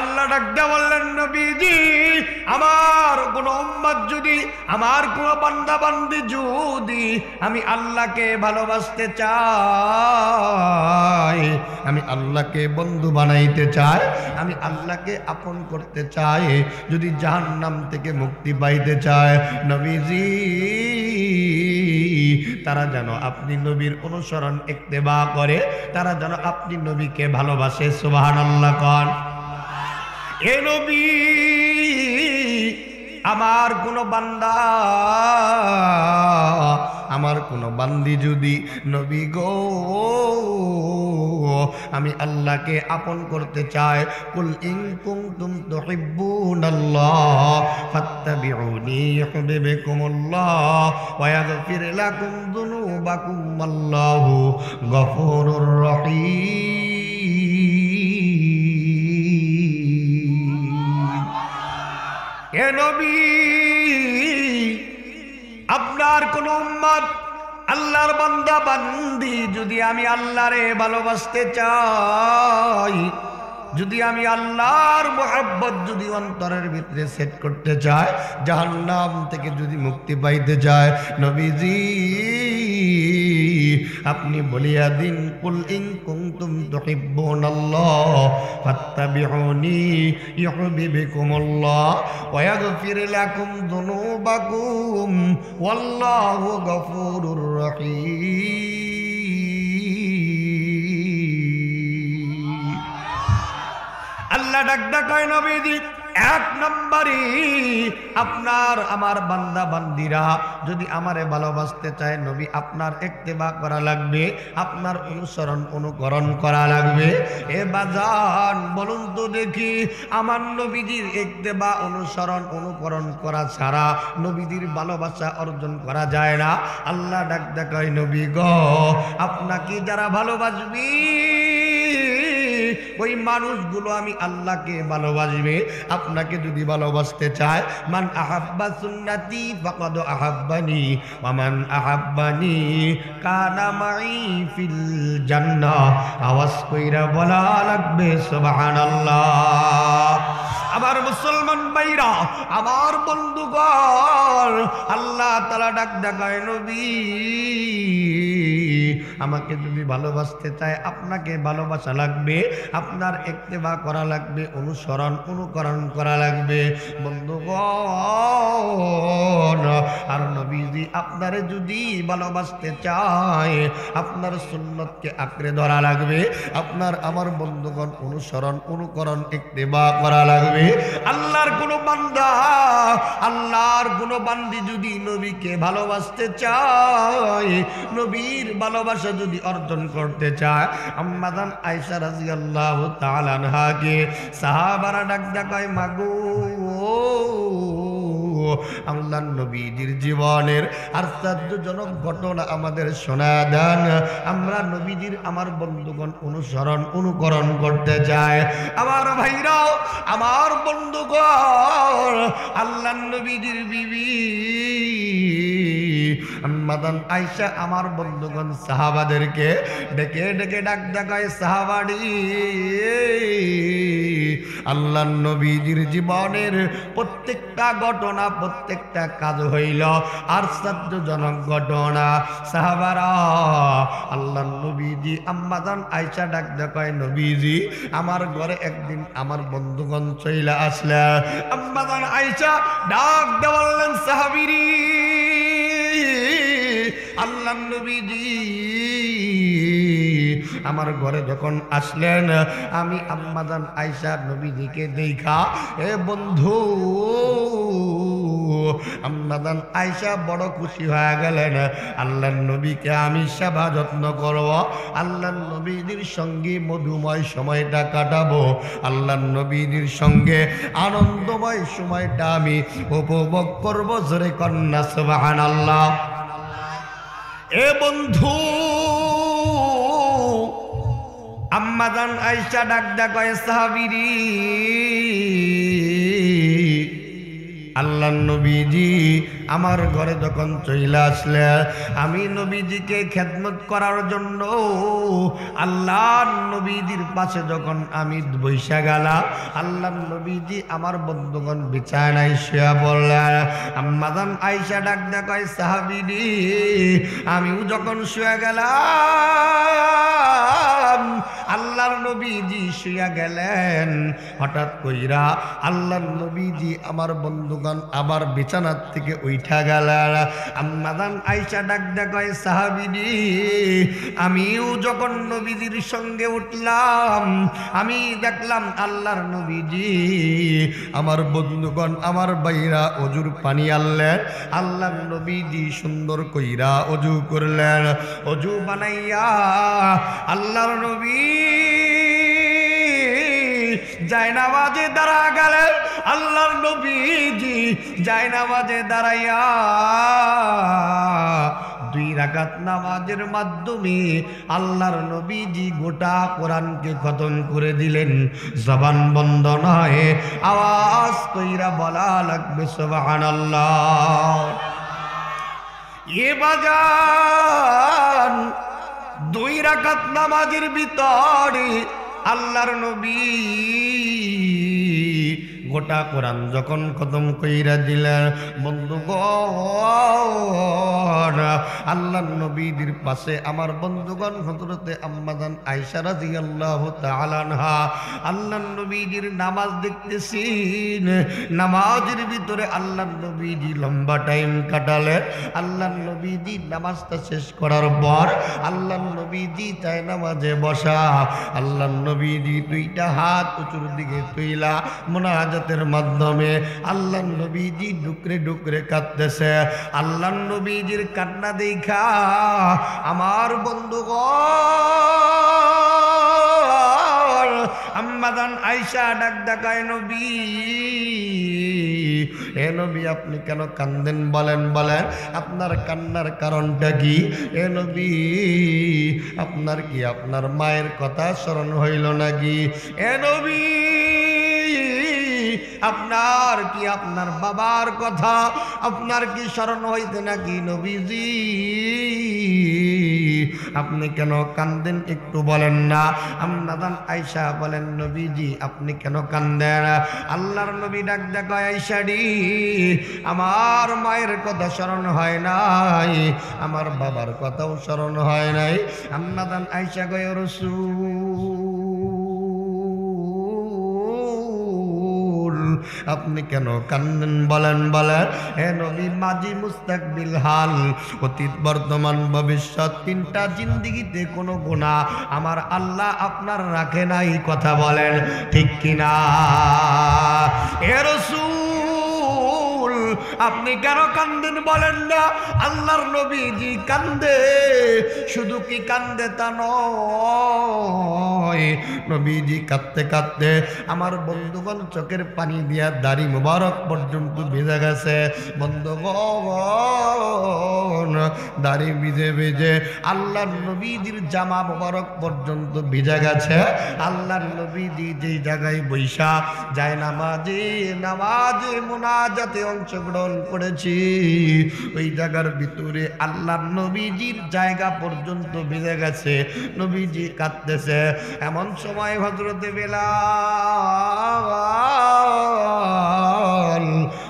আল্লাহ ডাকতে বললেন নবীজি আমার কোন উম্মত যদি আমার কোন বান্দা বান্দি যদি আমি আল্লাহকে ভালোবাসতে চাই আমি আল্লাহকে বন্ধু বানাইতে চাই আমি আল্লাহকে আপন করতে চাই যদি জাহান্নাম থেকে মুক্তি পাইতে চায় নবীজি তারা যেন আপনি নবীর অনুসরণ ইত্তেবা করে তারা যেন আপনি নবীকে ভালোবাসে সুবহানাল্লাহ কোন এ নবী আমার কোন বান্দা আমার কোন বান্দি যদি নবী গো আমি আল্লাহকে আপন করতে চাই কুল ইন কুনতুম তুহিব্বুনাল্লাহ ফাত্তাবিউনি ইউহিব্বুকুমুল্লাহ ওয়া ইয়াগফির লাকুম যুনুবাকুম আল্লাহু গফুরুর রহিম। এ নবী আপনার কোন উম্মত আল্লাহর বান্দা বান্দি যদি আমি আল্লাহরে ভালোবাসতে চাই যদি আমি আল্লাহর মোহাব্বত যদি অন্তরের ভিতরে সেট করতে চাই জাহান্নাম থেকে যদি মুক্তি পাইতে চায় নবীজি আপনি বলিয়া দিন কুল ইন কুনতুম তুহিব্বুনাল্লাহ ফাত্তাবিউনি ইউহিব্বুকুমুল্লাহ ওয়া ইয়াগফির লাকুম যুনুবাকুম ওয়াল্লাহু গফুরুর রহিম। আল্লাহ ডাক কয় নবীজি এক নম্বরে আপনার আমার বান্দা বান্দিরা যদি আমারে ভালোবাসতে চায় নবী আপনার ইত্তেবা করা লাগবে আপনার অনুসরণ অনুকরণ করা লাগবে। এ বাজান বলুন তো দেখি আমার নবীজির ইত্তেবা অনুসরণ অনুকরণ করা ছাড়া নবীজির ভালোবাসা অর্জন করা যায় না। আল্লাহ ডাক কয় নবী গো আপনাকে যারা ভালোবাসবে ওই মানুষগুলো আমি আল্লাহকে ভালোবাসবে। আপনাকে যদি ভালোবাসতে চায় মান আহাব্বা সুন্নতি ফাকাদ আহাব্বানি ওয়া মান আহাব্বানি কানা মাই ফিল জান্নাহ। আওয়াজ কইরা বলা লাগবে সুবহানাল্লাহ। আমার মুসলমান ভাইরা আমার বন্ধুগণ আল্লাহ তাআলা ডাকায় নবী আমাকে যদি ভালোবাসতে চায় আপনাকে ভালোবাসা লাগবে আপনার ইত্তেবা করা লাগবে অনুসরণ অনুকরণ করা লাগবে বন্ধুগণ। আর নবীজি আপনারে যদি ভালোবাসতে চায় আপনার সুন্নতকে আঁকড়ে ধরা লাগবে আপনার আমার বন্ধুগণ অনুসরণ অনুকরণ ইত্তেবা করা লাগবে। আল্লাহর কোন বান্দা আল্লাহর কোন বান্দি যদি নবীকে ভালোবাসতে চায় নবীর ভালোবাসা যদি অর্জন করতে চায় আম্মা জান আয়েশা রাদিয়াল্লাহু তাআলা আনহাকে সাহাবারা ডাকায় মাগো আল্লাহর নবীজির জীবনের আশ্চর্যজনক ঘটনা আমাদের শোনা দেন আমরা নবীজির আমার বন্ধুগণ অনুসরণ অনুকরণ করতে চাই। আমার ভাইরাও আমার বন্ধুগণ আল্লাহর নবীজির বিবি আম্মা জান আয়েশা আমার বন্ধুগণ সাহাবাদেরকে ডেকে ডেকে ডাকায় সাহাবাড়ি আল্লাহর নবীজির জীবনের প্রত্যেকটা ঘটনা প্রত্যেকটা কাজ হইল আশ্চর্যজনক ঘটনা। সাহাবারা আল্লাহর নবীজি আম্মা জান আয়েশা ডাকায় নবীজি আমার ঘরে একদিন আমার বন্ধুগণ চইলা আসলে আম্মা জান আয়েশা ডাক বললেন সাহাবীরি আল্লাহর নবীজি আমার ঘরে যখন আসলেন আমি আম্মা জান আয়েশা নবীজিকে দেখা এ বন্ধু আম্মা জান আয়েশা বড় খুশি হয়ে গেলেন। আল্লাহর নবীকে আমি সেবা যত্ন করব আল্লাহর নবীজির সঙ্গে মধুময় সময়টা কাটাবো আল্লাহর নবীজির সঙ্গে আনন্দময় সময়টা আমি উপভোগ করব। জোরে কন্যা সুবহানাল্লাহ। এ বন্ধু আম্মা জান আয়েশা ডাক কয় সাহাবীরি আল্লাহর নবীজি আমার ঘরে যখন চলে আসলে আমি নবীজিকে খেদমত করার জন্য আল্লাহর নবীজির পাশে যখন আমি বৈশা গেলাম আল্লাহর নবীজি আমার বন্ধুগণ বিছানায় শুয়ে পড়লেন। আম্মাজান আয়েশা ডাক দেয় সাহাবীরে আমিও যখন শুয়ে গেলাম আল্লাহর নবীজি শুয়ে গেলেন হঠাৎ কইরা আল্লাহর নবীজি আমার বন্ধুগণ আবার বিছানার থেকে উঠা গেলেন। আম্মাজান আয়েশা ডাক দেয় সাহাবীরে আমিও যখন নবীজির সঙ্গে উঠলাম আমি দেখলাম আল্লাহর নবীজি আমার বন্ধুগণ আমার বাইরা অজুর পানি আনলেন। আল্লাহর নবীজি সুন্দর কইরা অজু করলেন। অজু বানাইয়া আল্লাহর নবী জায়নামাজে দাঁড়া গেলেন। আল্লাহর নবীজি জায়নামাজে দাঁড়াইয়া 2 রাকাত নামাজের মাধ্যমে আল্লাহর নবীজি গোটা কোরআনকে খতম করে দিলেন। জবান বন্ধ নয়, আওয়াজ কইরা বলা লাগবে সুবহানাল্লাহ। এ বাজান 2 রাকাত নামাজের ভিতরে আল্লাহর নবী গোটা কোরআন যখন খতম কইরা দিলেন বন্ধুগণ আল্লাহর নবীর পাশে আমার বন্ধুগণ হযরতে আম্মাজান আয়েশা রাদিয়াল্লাহু তাআলা আনহা আল্লাহর নবীর নামাজ দেখতেছেন। নামাজের ভিতরে আল্লাহর নবীজি লম্বা টাইম কাটালেন। আল্লাহর নবীজি নামাজটা শেষ করার পর আল্লাহর নবীজি চায় নামাজে বসা। আল্লাহর নবীজি 2টা হাত উঁচুর দিকে তুইলা মুনাজাতের মাধ্যমে আল্লাহর নবীজি ডুকরে ডুকরে কাঁদতেছে। আল্লাহর নবীজির কান্না দেখা আমার বন্ধুগণ আম্মাজান আয়েশা ডাক দেয় নবী এ নবী আপনি কেন কান্দেন বলেন বলেন আপনার কান্নার কারণটা কি? এ নবী আপনার কি আপনার মায়ের কথা স্মরণ হইল নাকি? এ নবী আপনার কি আপনার বাবার কথা আপনার কি স্মরণ হইতে নাকি? নবীজি আপনি কেন কান্দেন একটু বলেন না। আম্মাজান আয়েশা বলেন নবীজি আপনি কেন কান্দেন? আল্লাহর নবী ডাক দেয় আয়েশা রে আমার মায়ের কথা স্মরণ হয় নাই, আমার বাবার কথাও স্মরণ হয় নাই। আম্মাজান আয়েশা কয় রাসূল আপনি কেন কান্দেন বলেন বলেন। হে নবী মাজি মুস্তাকবিল হাল অতীত বর্তমান ভবিষ্যৎ 3টা জিন্দেগিতে কোনো গুনাহ আমার আল্লাহ আপনার রাখে নাই, কথা বলেন ঠিক কিনা? হে রাসূল আপনি কেন কান্দেন বলেন না? আল্লাহর নবীজি কান্দে, শুধু কি কান্দে তা নয়, নবীজি কাঁদতে কাঁদতে আমার বন্ধুগণ চোখের পানি দিয়া দাড়ি মুবারক পর্যন্ত ভিজে গেছে। বন্ধুগণ দাড়ি ভিজে ভিজে আল্লাহর নবীজির জামা মুবারক পর্যন্ত ভিজে গেছে। আল্লাহর নবীজি যেই জায়গায় বৈশা যায় নামাজে মুনাজাতে অংশগ্রহণ করেছি ওই জায়গার ভিতরে আল্লাহর নবীজির জায়গা পর্যন্ত ভিজে গেছে। নবীজি কাঁদতেছে। এমন সময় হযরতে বেলাল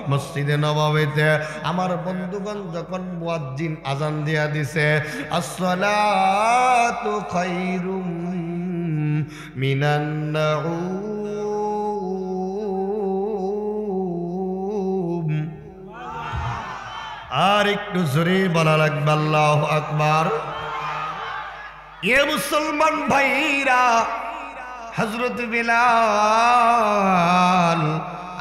মসজিদে নববীতে আমার বন্ধুগণ যখন মুয়াজ্জিন আজান দিয়া দিছে আসসালাতু খায়রুম মিনান নাউম, আর একটু জোরে বলা লাগবে আল্লাহু আকবার। এ মুসলমান ভাইরা হযরত বেলাল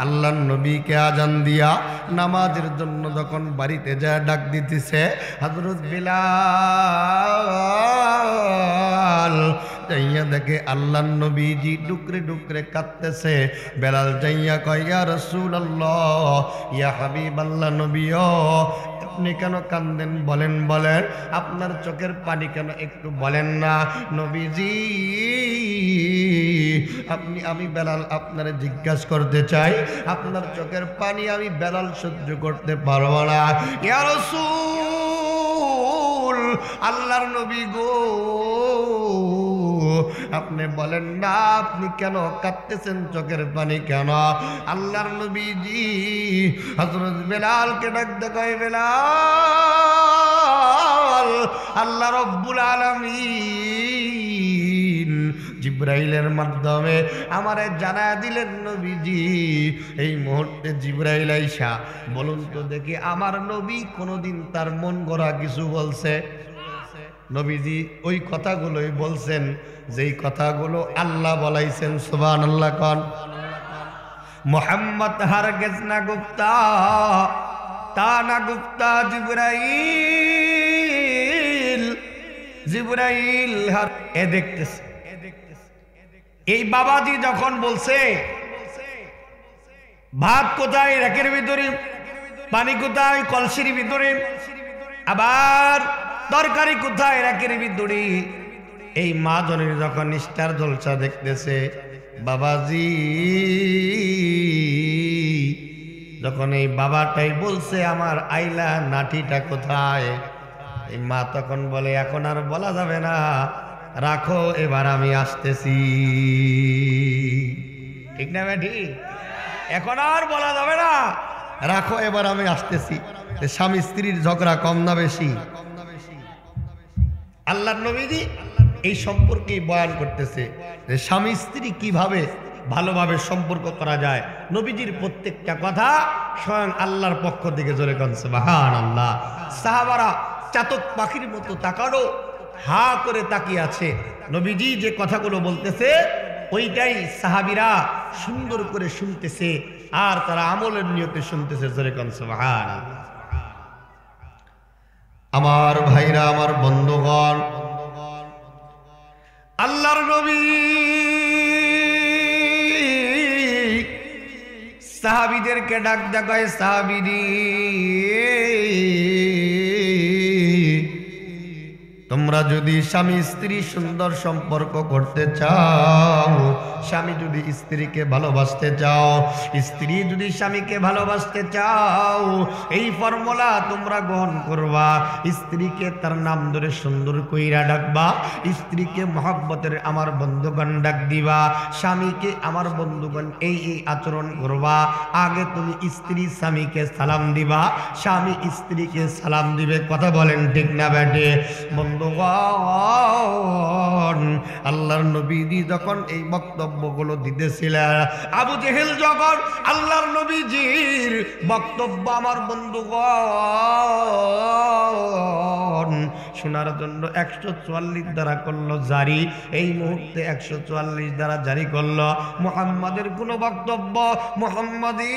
আল্লাহর নবীকে আজান দিয়া নামাজের জন্য যখন বাড়িতে যায় ডাক দিতেছে হযরত বেলাল যাইয়া দেখে আল্লাহর নবীজি ডুকরে ডুকরে কাঁদতেছে। বেলাল যাইয়া কয় ইয়া রাসূলুল্লাহ ইয়া হাবিবাল্লাহ নবীও আপনি কেন কান্দেন বলেন বলেন, আপনার চোখের পানি কেন একটু বলেন না? নবীজি আমি বেলাল আপনারে জিজ্ঞাসা করতে চাই, আপনার চোখের পানি আমি বেলাল সহ্য করতে পারবো না। ইয়া রাসূল, আল্লাহর নবী গো, আপনি বলেন না আপনি কেন কাঁদতেছেন, চোখের পানি কেন? আল্লাহর নবীজি হযরত বেলালকে ডাক দেখায়, বেলাল, আল্লাহ রব্বুল আলামিন জিব্রাইলের মাধ্যমে আমারে জানায় দিলেন নবীজি এই মুহূর্তে জিব্রাইল আইসা বলুন তো দেখি আমার নবী কোনোদিন তার মন গড়া কিছু বলছে? নবীজি ওই কথাগুলোই বলছেন যেই কথাগুলো আল্লাহ বলাইছেন। সুবহানাল্লাহ কোন। মোহাম্মদ হারগিজ না গুপ্তা, তা না গুপ্তা জিব্রাইল, জিব্রাইল এ দেখতেছে। এই বাবাজি যখন বলছে ভাত কোথায় রেকের ভিতরে, পানি কোথায় কলসির ভিতরে, আবার তরকারি কোথায় রেকের ভিতরে, এই মা জনের যখন স্টার জলসা দেখতেছে, বাবাজি যখন এই বাবাটাই বলছে আমার আইলা নাটিটা কোথায়, এই মা তখন বলে এখন আর বলা যাবে না, রাখো এবার আমি আসতেছি। ঠিক না বেটি? এখন আর বলা যাবে না, রাখো এবার আমি আসতেছি। স্বামী স্ত্রীর ঝগড়া কম না বেশি? আল্লাহর নবীজি এই সম্পর্কে বয়ান করতেছে যে স্বামী স্ত্রী কিভাবে ভালোভাবে সম্পর্ক করা যায়। নবীজির প্রত্যেকটা কথা স্বয়ং আল্লাহর পক্ষ থেকে জোরে কোন সুবহানাল্লাহ। সাহাবারা চাতক পাখির মতো তাকানো, হা করে তাকিয়ে আছে। নবীজি যে কথাগুলো বলতেছে ওইটাই সাহাবীরা সুন্দর করে শুনতেছে আর তারা আমলের নিয়তে শুনতেছে। জোরে কোন সুবহানাল্লাহ। আমার ভাইরা, আমার বন্ধুগণ, আল্লাহর নবী সাহাবীদেরকে ডাক দেখায়, সাহাবীরা তোমরা যদি স্বামী স্ত্রী সুন্দর সম্পর্ক করতে চাও, স্বামী যদি স্ত্রীকে ভালোবাসতে চাও, স্ত্রী যদি স্বামীকে ভালোবাসতে চাও, এই ফর্মুলা তোমরা গ্রহণ করবা। স্ত্রীকে তার নাম ধরে সুন্দর কইরা ডাকবা, স্ত্রীকে মহব্বতের আমার বন্ধুগণ ডাক দিবা, স্বামীকে আমার বন্ধুগণ এই আচরণ করবা। আগে তুমি স্ত্রী স্বামীকে সালাম দিবা, স্বামী স্ত্রীকে সালাম দিবে। কথা বলেন ঠিক না বেটে? বন্ধুগণ, আল্লাহর নবীজি যখন এই বক্তব্যগুলো দিতেছিলেন, আবু জেহেল যখন আল্লাহর নবীজির বক্তব্য আমার বন্ধুগণ শোনার জন্য 144 দ্বারা করলো জারি। এই মুহূর্তে 144 দ্বারা জারি করলো। মুহাম্মাদের কোনো বক্তব্য, মুহাম্মাদের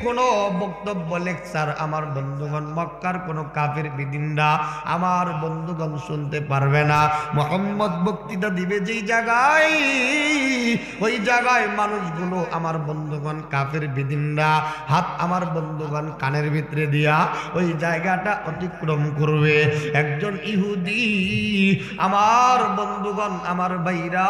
কোনো বক্তব্য, লেকচার আমার বন্ধুগণ মক্কার কোনো কাফের বিদিনরা আমার বন্ধুগণ শুনতে পারবে না। মুহাম্মদ বক্তৃতা দিবে যেই জায়গায়, ওই জায়গায় মানুষগুলো আমার বন্ধুগণ কাফের বিদিনরা হাত আমার বন্ধুগণ কানের ভিতরে দিয়া ওই জায়গাটা অতিক্রম করবে। একজন ইহুদি আমার বন্ধুগণ, আমার ভাইরা,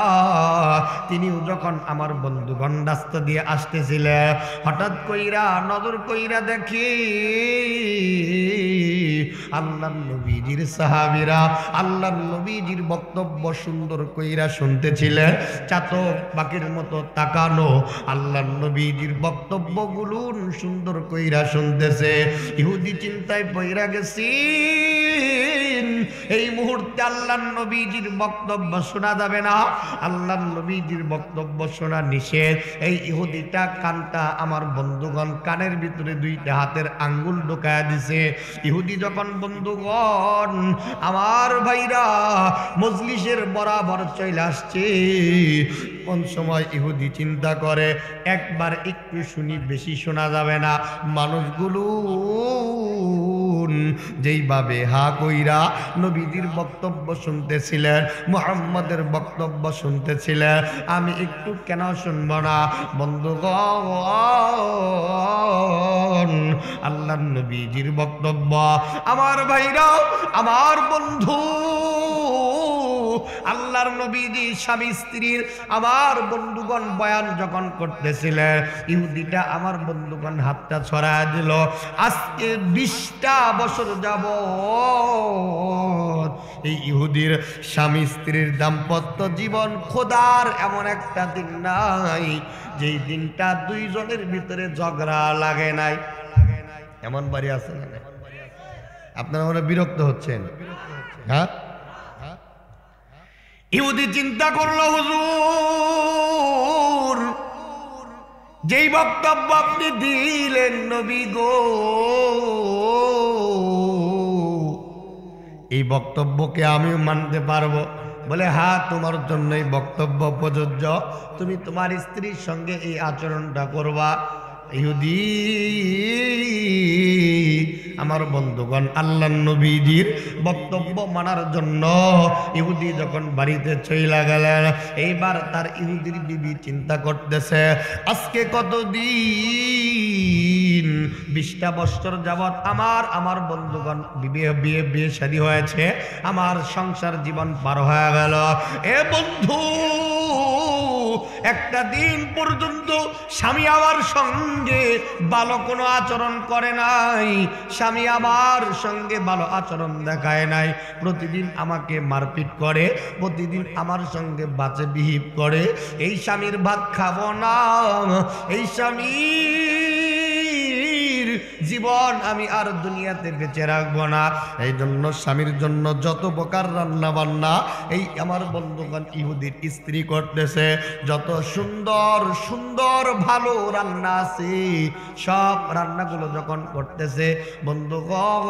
তিনিও যখন আমার বন্ধুগণ রাস্তা দিয়ে আসতেছিলেন, হঠাৎ কইরা নজর কইরা দেখি আল্লাহর নবীজির সাহাবীরা আল্লাহর নবীজির বক্তব্য সুন্দর কইরা শুনতেছিলেন। চাতক পাখির মতো তাকানো, আল্লাহর নবীজির বক্তব্যগুলো সুন্দর কইরা শুনতেছে। ইহুদি চিন্তায় পইরা গেছি, এই মুহূর্তে আল্লাহর নবীজির বক্তব্য শোনা যাবে না, আল্লাহর নবীজির বক্তব্য শোনা নিষেধ। এই ইহুদিটা কানটা আমার বন্ধুগণ কানের ভিতরে দুইটা হাতের আঙ্গুল ঢোকায় দিছে। ইহুদি যখন বন্ধুগণ আমার ভাইরা মজলিসের বরাবর চলে আসছে, কোন সময় ইহুদি চিন্তা করে একবার একটু শুনি, বেশি শোনা যাবে না। মানুষগুলো যেইভাবে হা কইরা নবীজির বক্তব্য শুনতেছিলেন, মুহাম্মাদের বক্তব্য শুনতেছিলেন, আমি একটু কেন শুনবো না? বন্ধুগণ, আল্লাহর নবীজির বক্তব্য আমার ভাইরা, আমার বন্ধু আল্লাহর নবীজি স্বামী স্ত্রীর আমার বন্ধুগণ বয়ান যখন করতেছিলেন, ইহুদিটা আমার বন্ধুগণ হাতটা ছড়ায় দিল। আজকে 20টা বছর যাবত এই ইহুদির স্বামী স্ত্রীর দাম্পত্য জীবন খোদার এমন একটা দিন নাই যেই দিনটা দুইজনের ভিতরে ঝগড়া লাগে নাই। এমন বাড়ি আছে না? আপনারা মনে বিরক্ত হচ্ছেন? হ্যাঁ, ইহুদি চিন্তা করলো, হুজুর যেই বক্তব্য আপনি দিলেন নবী গো, এই বক্তব্যকে আমিও মানতে পারবো? বলে হ্যাঁ, তোমার জন্য এই বক্তব্য প্রযোজ্য, তুমি তোমার স্ত্রীর সঙ্গে এই আচরণটা করবা। ইহুদি আমার বন্ধুগণ আল্লাহর নবীজির বক্তব্য মানার জন্য ইহুদি যখন বাড়িতে চইলা গেলেন, এইবার তার ইহুদির বিবি চিন্তা করতেছে, আজকে কতদিন 20টা বছর যাবৎ আমার বন্ধুগণ বিয়ে শাদী হয়েছে, আমার সংসার জীবন পার হয়ে গেল। এ বন্ধু, একটা দিন পর্যন্ত স্বামী আমার সঙ্গে ভালো কোনো আচরণ করে নাই, স্বামী আমার সঙ্গে ভালো আচরণ দেখায় নাই, প্রতিদিন আমাকে মারপিট করে, প্রতিদিন আমার সঙ্গে বাজে বিহেভ করে। এই স্বামীর ভাত খাবো না, এই স্বামীর জীবন আমি আর দুনিয়াতে বেঁচে রাখবো না। এই জন্য স্বামীর জন্য যত প্রকার রান্না বান্না এই আমার বন্ধুগণ ইহুদির স্ত্রী করতেছে, যত সুন্দর সুন্দর ভালো রান্না আছে সব রান্নাগুলো যখন করতেছে বন্ধুগণ,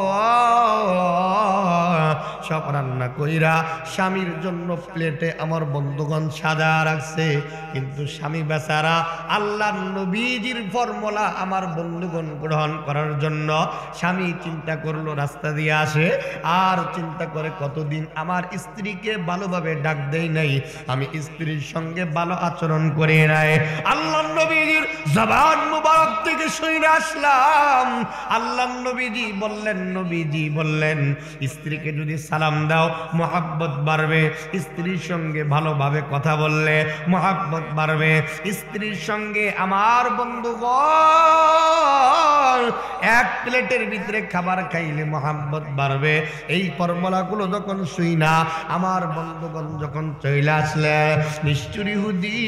সব রান্না কইরা স্বামীর জন্য প্লেটে আমার বন্ধুগণ সাজা রাখছে। কিন্তু স্বামী বেচারা আল্লাহর নবীজির ফর্মুলা আমার বন্ধুগণ গ্রহণ করার জন্য স্বামী চিন্তা করলো রাস্তা দিয়ে আসে, আর চিন্তা করে কতদিন আমার স্ত্রীকে ভালোভাবে ডাক দেই নাই, আমি স্ত্রীর সঙ্গে ভালো আচরণ করে নাই। আল্লাহর নবীজির জবান মুবারক থেকে শুনে আসলাম, আল্লাহর নবীজি বললেন স্ত্রীকে যদি সালাম দাও মহব্বত বাড়বে, স্ত্রীর সঙ্গে ভালোভাবে কথা বললে মহব্বত বাড়বে, স্ত্রীর সঙ্গে আমার বন্ধুগণ এক প্লেটের ভিতরে খাবার খাইলে মহব্বত বাড়বে। এই ফর্মুলাগুলো যখন শুই না আমার বন্ধুগণ যখন চলে আসলে নিষ্ঠুর ইহুদি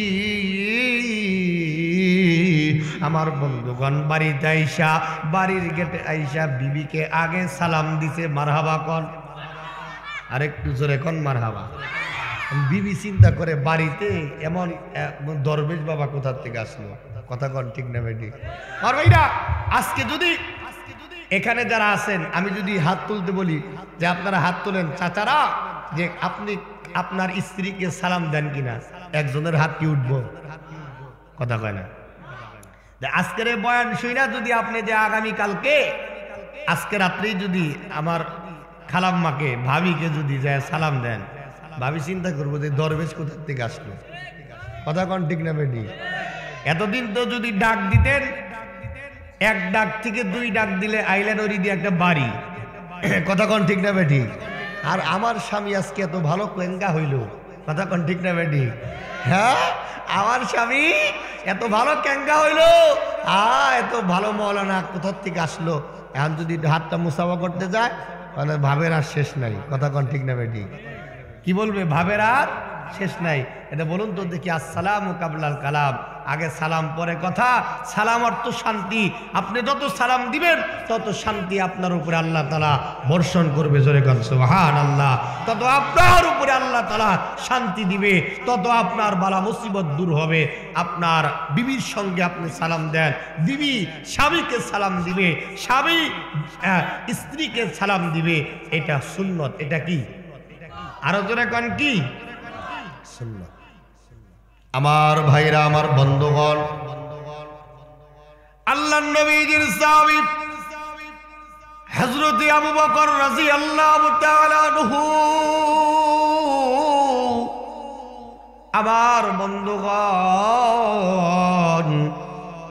আমার বন্ধুগণ বাড়িতে আইসা, বাড়ির গেটে আইসা বিবিকে আগে সালাম দিছে, মারহাবা কন, আরেকটু জোরে কন মারহাবা। বিবি চিন্তা করে বাড়িতে এমন দরবেশ বাবা কোথার থেকে আসলো, কথা কন ঠিক না বেটি? আর ভাইরা আজকে যদি এখানে যারা আছেন আমি যদি হাত তুলতে বলি যে আপনারা হাত তোলেন চাচারা, যে আপনি আপনার স্ত্রীকে সালাম দেন কিনা, একজনের হাত কি উঠবো? কথা কয় না। আজকের বয়ান শুইনা যদি আপনি যে আগামীকালকে আজকে রাত্রেই যদি আমার খালাম্মাকে ভাবিকে যদি যায় সালাম দেন, ভাবি চিন্তা করবো যে দরবেশ কোথার থেকে আসলো, কথা কন ঠিক না বেটি? এতদিন তো যদি ডাক দিতেন, এক ডাক থেকে 2 ডাক দিলে আইল্যান্ড ওরি দিয়ে একটা বাড়ি, কথা কন ঠিক না বেটি? আর আমার স্বামী আজকে এত ভালো কেঙ্গা হইল, কথা কন ঠিক না বেটি? হ্যাঁ, আমার স্বামী এত ভালো কেঙ্গা হইল, এত ভালো মৌলানা কোথার থেকে আসলো। এখন যদি হাতটা মুসাফা করতে যায় তাহলে ভাবের আর শেষ নাই, কথা কন ঠিক না বেটি? কি বলবে ভাবের আর শেষ নাই। এটা বলুন তো দেখি, আসসালামু কাবলাল কালাম, আগে সালাম পরে কথা। সালাম অর্থ শান্তি, আপনি যত সালাম দিবেন তত শান্তি আপনার উপরে আল্লাহ তাআলা বর্ষণ করবে, জোরে কোন সুবহানাল্লাহ। তত আপনার উপরে আল্লাহ তাআলা শান্তি দিবে, তত আপনার বালা মুসিবত দূর হবে। আপনার বিবির সঙ্গে আপনি সালাম দেন, বিবি স্বামীকে সালাম দিবে, স্বামী স্ত্রীকে সালাম দিবে, এটা সুন্নত। এটা কি? আরো জোরে কোন কি? সুন্নাত। আমার ভাইরা, আমার বন্ধুগণ, আল্লাহর নবীজির সাহাবী হযরত আবু বকর রাদিয়াল্লাহু তাআলা আনহু, আমার বন্ধুগণ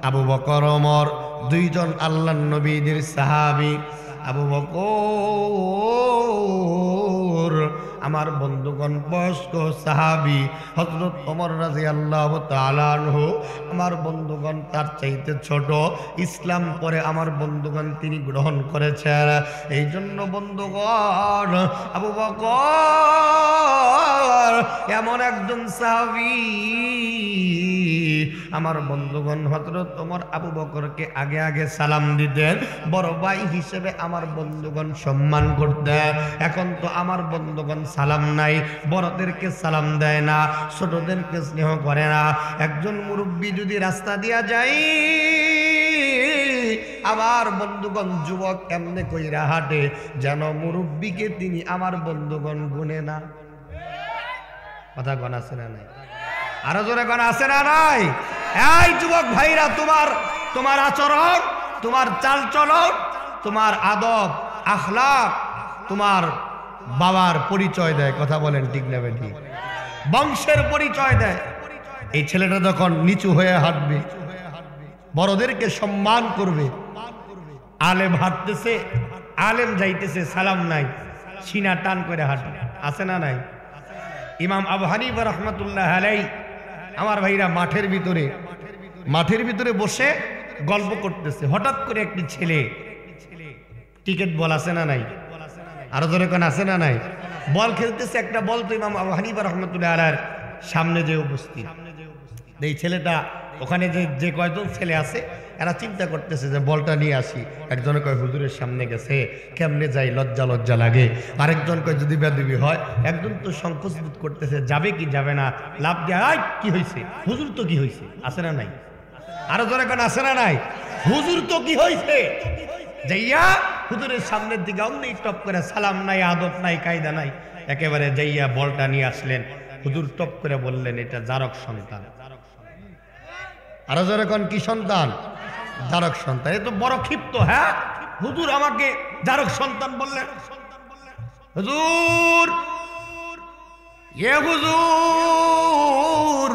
আবু বকর ওমর দুইজন আল্লাহর নবীজির সাহাবী। আবু বকর, আমার বন্ধুগণ বয়স্ক সাহাবী হযরত ওমর রাদিয়াল্লাহু তাআলা আনহু, আমার বন্ধুগণ তার চাইতে ছোট, ইসলাম পরে আমার বন্ধুগণ তিনি গ্রহণ করেছেন। এই জন্য বন্ধুগণ আবু বকর এমন একজন সাহাবী, আমার বন্ধুগণ হযরত ওমর আবু বকরকে আগে আগে সালাম দিতেন, বড় ভাই হিসেবে আমার বন্ধুগণ সম্মান করতেন। এখন তো আমার বন্ধুগণ সালাম নাই, বড়দেরকে সালাম দেয় না, ছোটদেরকে স্নেহ করে না। একজন মুরব্বী যদি রাস্তা দিয়া যায়, আমার বন্ধুগণ যুবক এমনে কইরা হাঁটে যেন মুরব্বীকে তিনি আমার বন্ধুগণ গুনে না। কথা গণ আছে না নাই? আরো জোরে গণ আছে না নাই? এই যুবক ভাইরা, তোমার আচরণ, তোমার চালচলন, তোমার আদব আখলাক তোমার বাবার পরিচয় দেয়। কথা বলেন ঠিক না বেঠি? বংশের পরিচয় দেয়। এই ছেলেটা যখন নিচু হয়ে হাঁটবে, বড়দেরকে সম্মান করবে, আলেম হাঁটতেছে, আলেম যাইতেছে, সালাম নাই, সিনা টান করে হাঁটবে, আছে না নাই? ইমাম আবু হানিফা রাহমাতুল্লাহ আলাইহি, আমার ভাইরা মাঠের ভিতরে বসে গল্প করতেছে। হঠাৎ করে একটি ছেলে, ক্রিকেট বল আছে না নাই? আরো জোরে কোন আছে না নাই? বল খেলতেছে, একটা বল তো ইমাম আবু হানিফা রাহমাতুল্লাহ আলাইহির সামনে যে উপস্থিত। এই ছেলেটা, ওখানে যে কয়জন ছেলে আছে এরা চিন্তা করতেছে যে বলটা নিয়ে আসি। একজন কয় হুজুরের সামনে গেছে, কেমনে যাই, লজ্জা লাগে। আরেকজন কয় যদি বেদবি হয়। একজন তো সংকোচ বোধ করতেছে, যাবে কি যাবে না, লাভ দেয়, কি হয়েছে হুজুর, তো কি হয়েছে, আছে না নাই? আরো জোরে কোন আছে না নাই? হুজুর তো কি হয়েছে, যাইয়া হুজুরের সামনের দিকে অমনি টপ করে, সালাম নাই, আদব নাই, কায়দা নাই, একেবারে যাইয়া বলটা নিয়ে আসলেন। হুজুর টপ করে বললেন, এটা জারক সন্তান। আরো জোরে কোন কি সন্তান? জারক সন্তান। এ তো বড় ক্ষিপ্ত। হ্যাঁ, হুজুর আমাকে জারক সন্তান বললেন। হুজুর, হুজুর,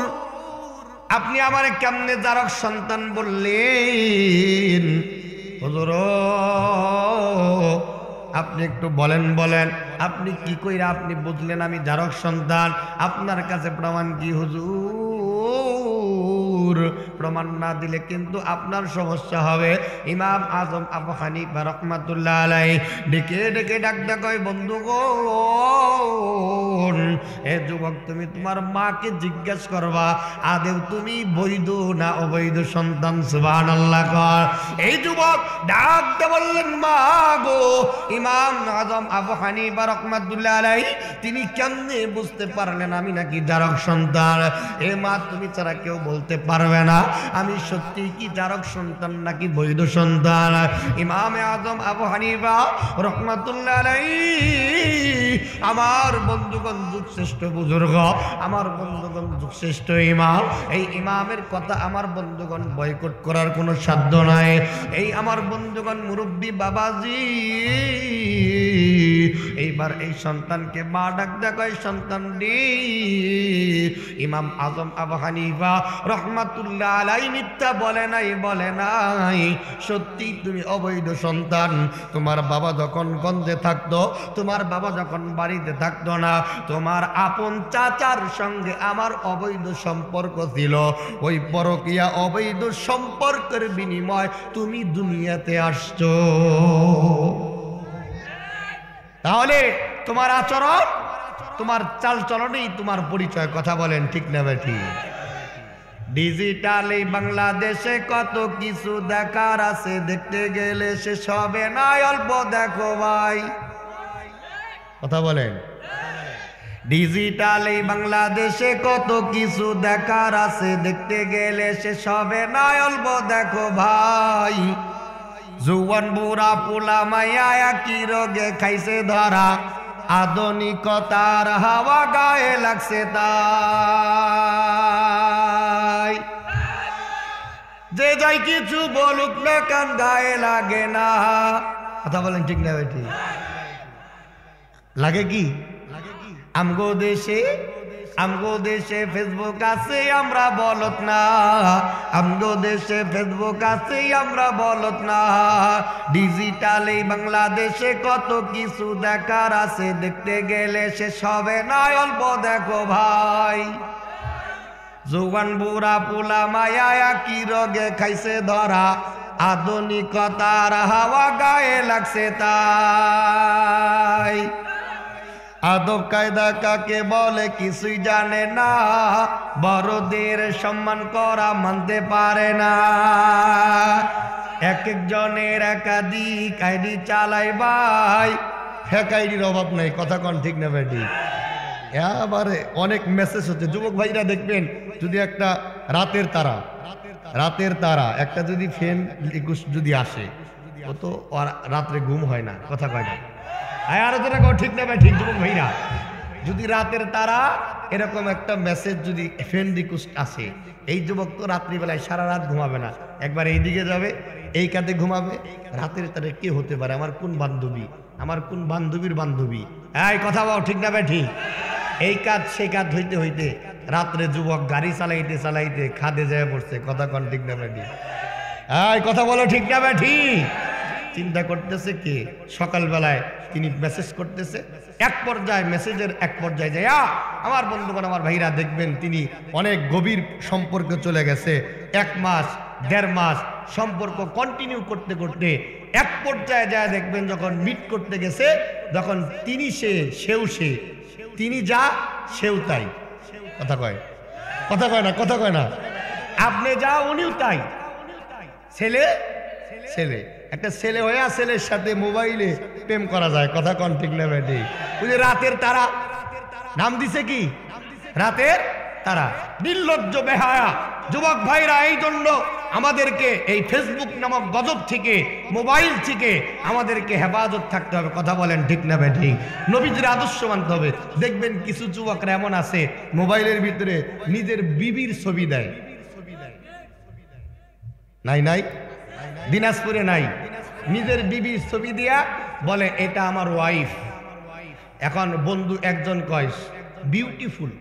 আপনি আমারে কেমনে জারক সন্তান বললেন? হুজুর, আপনি একটু বলেন, আপনি কি কইরা আপনি বুঝলেন আমি জারক সন্তান? আপনার কাছে প্রমাণ কি হুজুর? প্রমাণ না দিলে কিন্তু আপনার সমস্যা হবে। ইমাম আজম আবু হানিফা রাহমাতুল্লাহ আলাইহি ডেকে ডাক কয়, বন্ধুগণ, এ যুবক, তুমি তোমার মাকে জিজ্ঞেস করবা আদেও তুমি বৈধ না অবৈধ সন্তান। সুবহানাল্লাহ কর। এই যুবক ডাক দিয়ে বললেন, মা গো, ইমাম আজম আবু হানিফা রাহমাতুল্লাহ আলাইহি তিনি কেমনে বুঝতে পারলেন আমি নাকি জারক সন্তান? এ মা, তুমি ছাড়া কেউ বলতে পারবে না আমি সত্যি কি জারক সন্তান নাকি বৈধ সন্তান। ইমাম আজম আবু হানিফা রাহমাতুল্লাহ আলাইহি, আমার বন্ধুগণ যুগশ্রেষ্ঠ বুজুর্গ, আমার বন্ধুগণ যুগশ্রেষ্ঠ ইমাম, এই ইমামের কথা আমার বন্ধুগণ বয়কট করার কোনো সাধ্য নাই। এই আমার বন্ধুগণ মুরব্বী বাবাজি, এইবার এই সন্তানকে মা ডাক দেয়, সন্তান রে, ইমাম আজম আবু হানিফা রাহমাতুল্লাহ আলাইহি মিথ্যা বলে নাই, সত্যি তুমি অবৈধ সন্তান। তোমার বাবা যখন গঞ্জে থাকতো, তোমার বাবা যখন বাড়িতে থাকতো না, তোমার আপন চাচার সঙ্গে আমার অবৈধ সম্পর্ক ছিল। ওই পরকীয়া অবৈধ সম্পর্কের বিনিময় তুমি দুনিয়াতে আসছো। তাহলে তোমার আচরণ, তোমার চালচলনেই তোমার পরিচয়। কথা বলেন ঠিক না বেঠি? ডিজিটাল এই বাংলাদেশে কত কিছু দেখার আছে, দেখতে গেলে শেষ হবে না, অল্প দেখো ভাই। কথা বলেন। ডিজিটাল এই বাংলাদেশে কত কিছু দেখার আছে, দেখতে গেলে শেষ হবে না, অল্প দেখো ভাই। জুয়ান বুড়া পোলা মাইয়া একই রোগে খাইছে ধরা, আধুনিকতার হাওয়া গায়ে লাগছে তাই। যে যাই কিছু বলুক না কান গায়ে লাগে না। কথা বলেন ঠিক না বেটি? লাগে কি? আমগো দেশে আমগো দেশে ফেসবুক আছে আমরা বলত না, আমগো দেশে ফেসবুক আছে আমরা বলত না। ডিজিটাল এই বাংলাদেশে কত কিছু দেখার আছে, দেখতে গেলে শেষ হবে না, অল্প দেখো ভাই। জোয়ান বুড়া পোলা মায়া কি রোগে খাইছে ধরা, আধুনিকতার হাওয়া গায়ে লাগছে তাই। আদব কায়দা কাকে বলে কিছুই জানে না, বড়দের সম্মান করা মানতে পারে না। এক একজনের একাধিক আইডি চালাই ভাই, ফেক আইডির অভাব নাই, কথা কন ঠিক না বেটি? এবারে অনেক মেসেজ হচ্ছে, যুবক ভাইরা দেখবেন যদি একটা রাতের তারা একটা যদি ফ্রেন্ড রিকোয়েস্ট যদি আসে, ও তো রাত্রে ঘুম হয় না, কথা কয় না। আলোচনা কর ঠিক না ভাই? ঠিক যুবক ভাইরা, যদি রাতের তারা এরকম একটা মেসেজ যদি ফ্রেন্ড রিকোয়েস্ট আসে, এই যুবক তো রাত্রিবেলায় সারা রাত ঘুমাবে না, একবার এই দিকে যাবে, এই কাঁধে ঘুমাবে। রাতের তারা কে হতে পারে? আমার কোন বান্ধবী, আমার কোন বান্ধবীর বান্ধবী? এই কথা বল ঠিক না ভাই? ঠিক। এই কাজ সেই কাজ হইতে হইতে রাত্রে যুবক গাড়ি চালাইতে চালাইতে খাদে যায় পড়ছে, কথা কন ঠিক না ভাই? ঠিক। এই কথা বলো ঠিক না ভাই? ঠিক। চিন্তা করতেছে কে? সকালবেলায় তিনি মেসেজ করতেছে, এক পর্যায়ে মেসেজের এক পর্যায়ে যায় আমার বন্ধুগণ, আমার ভাইরা দেখবেন তিনি অনেক গভীর সম্পর্কে চলে গেছে। 1 মাস 1.5 মাস সম্পর্ক কন্টিনিউ করতে করতে এক পর্যায়ে যায় দেখবেন যখন মিট করতে গেছে, যখন তিনি সেও তিনি যা সেও তাই। কথা কয় না? কথা কয় না? আপনি যা উনিও তাই। ছেলে একটা ছেলে হয়ে ছেলের সাথে মোবাইলে প্রেম করা যায়, কথা কন ঠিক না বেটি? ওই যে রাতের তারা নাম দিছে কি? রাতের তারা। নির্লজ্জ বেহায়া যুবক ভাইরা, এই জন্য আমাদেরকে এই ফেসবুক নামক গজব থেকে, মোবাইল থেকে আমাদেরকে হেফাজত থাকতে হবে, কথা বলেন ঠিক না বেটি? নবীজির আদর্শ মানতে হবে। দেখবেন কিছু যুবকরা এমন আছে মোবাইলের ভিতরে নিজের বিবির ছবি দেয়। নাই দিনাজপুরে নাই, নিজের বিবির ছবি দিয়া বলে এটা আমার ওয়াইফ। এখন বন্ধু একজন কয় বিউটিফুল,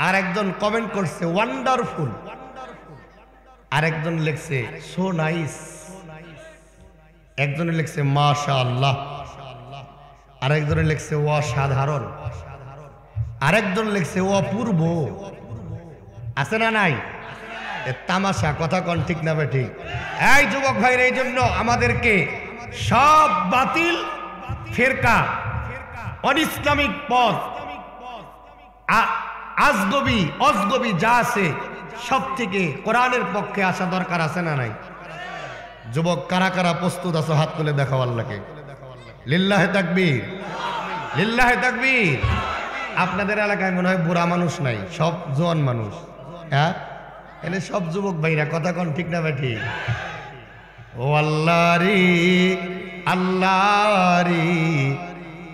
আর একজন কমেন্ট করছে ওয়ান্ডারফুল, আর একজন লিখছে সো নাইস, একজনে লিখছে মাশাআল্লাহ, আর একজনে লিখছে অসাধারণ, আরেকজন লিখছে অপূর্ব। আছে না নাই? তামাশা, কথা কন ঠিক না ভাই? ঠিক। এই যুবক ভাইরা, এই জন্য আমাদেরকে সব বাতিল ফেরকা, অনিসলামিক পথ, অজগবি যা আছে সব থেকে কোরআনের পক্ষে আসা দরকার, আছে না নাই? যুবক কারা কারা প্রস্তুত আছো? হাত তুলে দেখাও আল্লাহকে। লিল্লাহে তাকবীর, লিল্লাহে তাকবীর। আপনাদের এলাকায় মনে হয় বুড়া মানুষ নাই, সব জোয়ান মানুষ। হ্যাঁ, এনে সব যুবক ভাইরা, কথা কন ঠিক না ভাই? ঠিক। ও আল্লাহ রে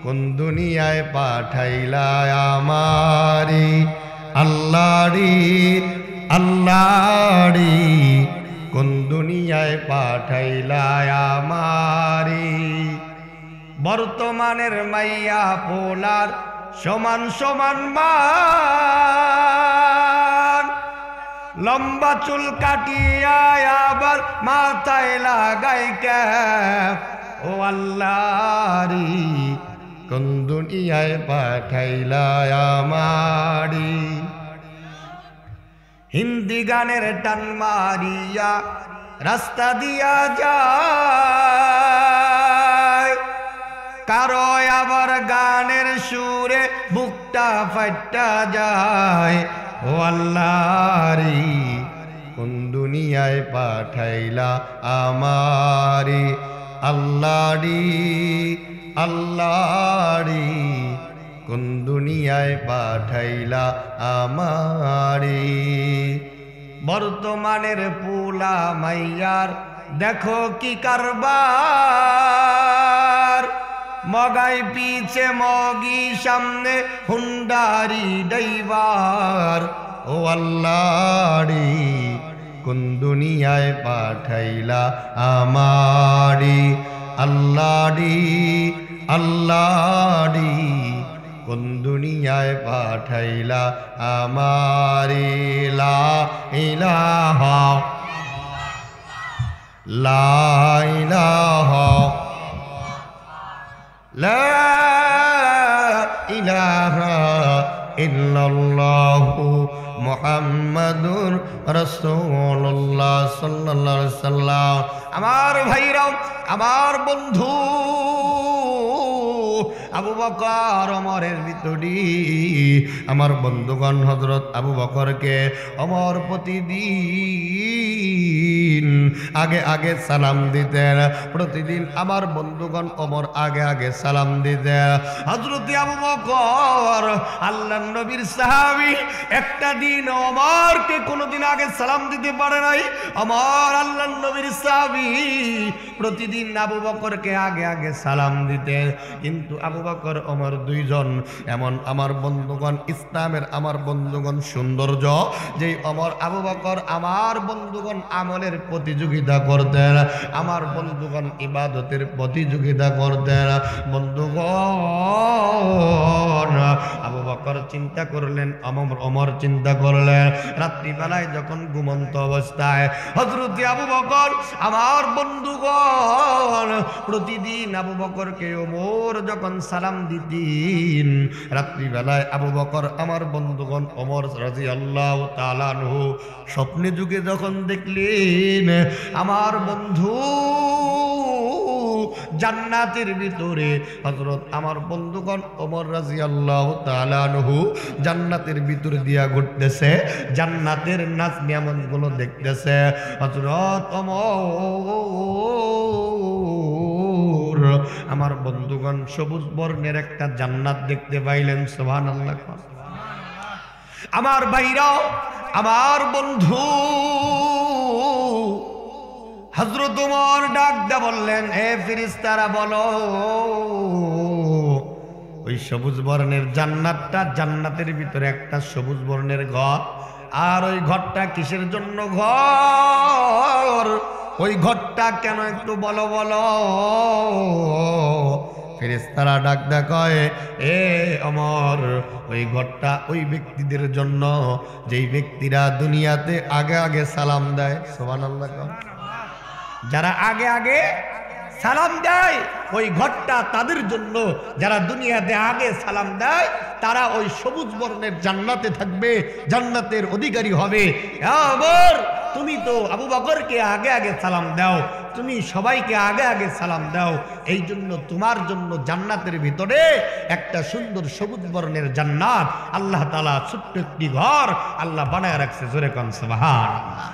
কোন দুনিয়ায় পাঠাইলা আমারি, আল্লাহ রে কোন দুনিয়ায় পাঠাইলা আমারি। বর্তমানের মাইয়া পোলার সমান মান, লম্বা চুল কাটিয়া আবার মাথায় লাগাই ক্যাপ। ও আল্লাহ রে কোন দুনিয়ায় পাঠাইলা আমারি। হিন্দি গানের টান মারিয়া রাস্তা দিয়া যায়, কারো আবার গানের সুরে বুকটা ফাইটা যায়। ও আল্লাহ রে কোন দুনিয়ায় পাঠাইলা আমারি, আল্লাহ রে কোন দুনিয়ায় পাঠাইলা আমারি। বর্তমানের পোলা মাইয়ার দেখো কি কারবার, মগাই পিছে মগি সামনে হুন্ডারি ড্রাইভার। ও আল্লাহ রে কোন দুনিয়ায় পাঠাইলা আমারি, আল্লাহ রে কোন দুনিয়ায় পাঠাইলা আমারে লা ইলাহা লা ইলাহা লা ইলাহা ইল্লাল্লাহু মুহাম্মাদুর রাসূলুল্লাহ সাল্লাল্লাহু আলাইহি সাল্লাম। আমার ভাইরাও, আমার বন্ধু আবু বকর ওমরের ভিতরে আমার বন্ধুগণ হযরত আবু বকরকে ওমর প্রতিদিন আগে আগে সালাম দিতেন। প্রতিদিন আমার বন্ধুগণ ওমর আগে আগে সালাম দিতেন। হযরত আবু বকর আল্লাহর নবীর সাহাবী, একটা দিন ওমরকে কোনোদিন আগে সালাম দিতে পারে নাই। আমার আল্লাহর নবীর সাহাবী প্রতিদিন আবু বকরকে আগে আগে সালাম দিতেন। কিন্তু আবু বকর ওমর দুইজন এমন আমার বন্ধুগণ, ইসলামের আমার বন্ধুগণ সৌন্দর্য, যেই ওমর আবু বকর আমার বন্ধুগণ আমলের প্রতিযোগিতা করতেন, আমার বন্ধুগণ ইবাদতের প্রতিযোগিতা করতেন। বন্ধুগণ আবু বকর চিন্তা করলেন, ওমর চিন্তা করলেন, রাত্রিবেলায় যখন ঘুমন্ত অবস্থায় হযরত আবু বকর আমার বন্ধুগণ প্রতিদিন আবু বকরকে ওমর যখন সালাম দিতেন, রাত্রিবেলায় আবু বকর আমার বন্ধুগণ ওমর রাদিয়াল্লাহু তাআলা আনহু স্বপ্নে যুগে যখন দেখলেন আমার বন্ধু জান্নাতের ভিতরে, হযরত আমার বন্ধুগণ ওমর রাদিয়াল্লাহু তাআলা আনহু জান্নাতের ভিতর দিয়া ঘুরতেছে, জান্নাতের নাজ নিয়ামতগুলো দেখতেছে। হযরত ওমর আমার বন্ধুগণ সবুজ বর্ণের একটা জান্নাত দেখতে পাইলেন। সুবহানাল্লাহ। আমার ভাইরা, আমার বন্ধু হযরত ওমর ডাক দিয়ে বললেন, হে ফেরেশতারা বলো, ওই সবুজ বর্ণের জান্নাতটা, জান্নাতের ভিতরে একটা সবুজ বর্ণের ঘর, আর ওই ঘরটা কিসের জন্য ঘর, ওই ঘরটা কেন একটু বলো বলো। ফেরেশতারা ডাক দেয়, কয় এ ওমর, ওই ঘরটা ওই ব্যক্তিদের জন্য যেই ব্যক্তিরা দুনিয়াতে আগে আগে সালাম দেয়। সুবহানাল্লাহ। যারা আগে আগে সালাম দেয় ওই ঘরটা তাদের জন্য, যারা দুনিয়াতে আগে সালাম দেয় তারা ওই সবুজ বর্ণের জান্নাতে থাকবে, জান্নাতের অধিকারী হবে। আবার তুমি তো আবু বকরকে আগে আগে সালাম দাও, তুমি সবাইকে আগে আগে সালাম দাও, এই জন্য তোমার জন্য জান্নাতের ভিতরে একটা সুন্দর সবুজ বর্ণের জান্নাত আল্লাহ তাআলা ছোট্ট একটি ঘর আল্লাহ বানায় রাখছে। জোরে কোন সুবহানাল্লাহ।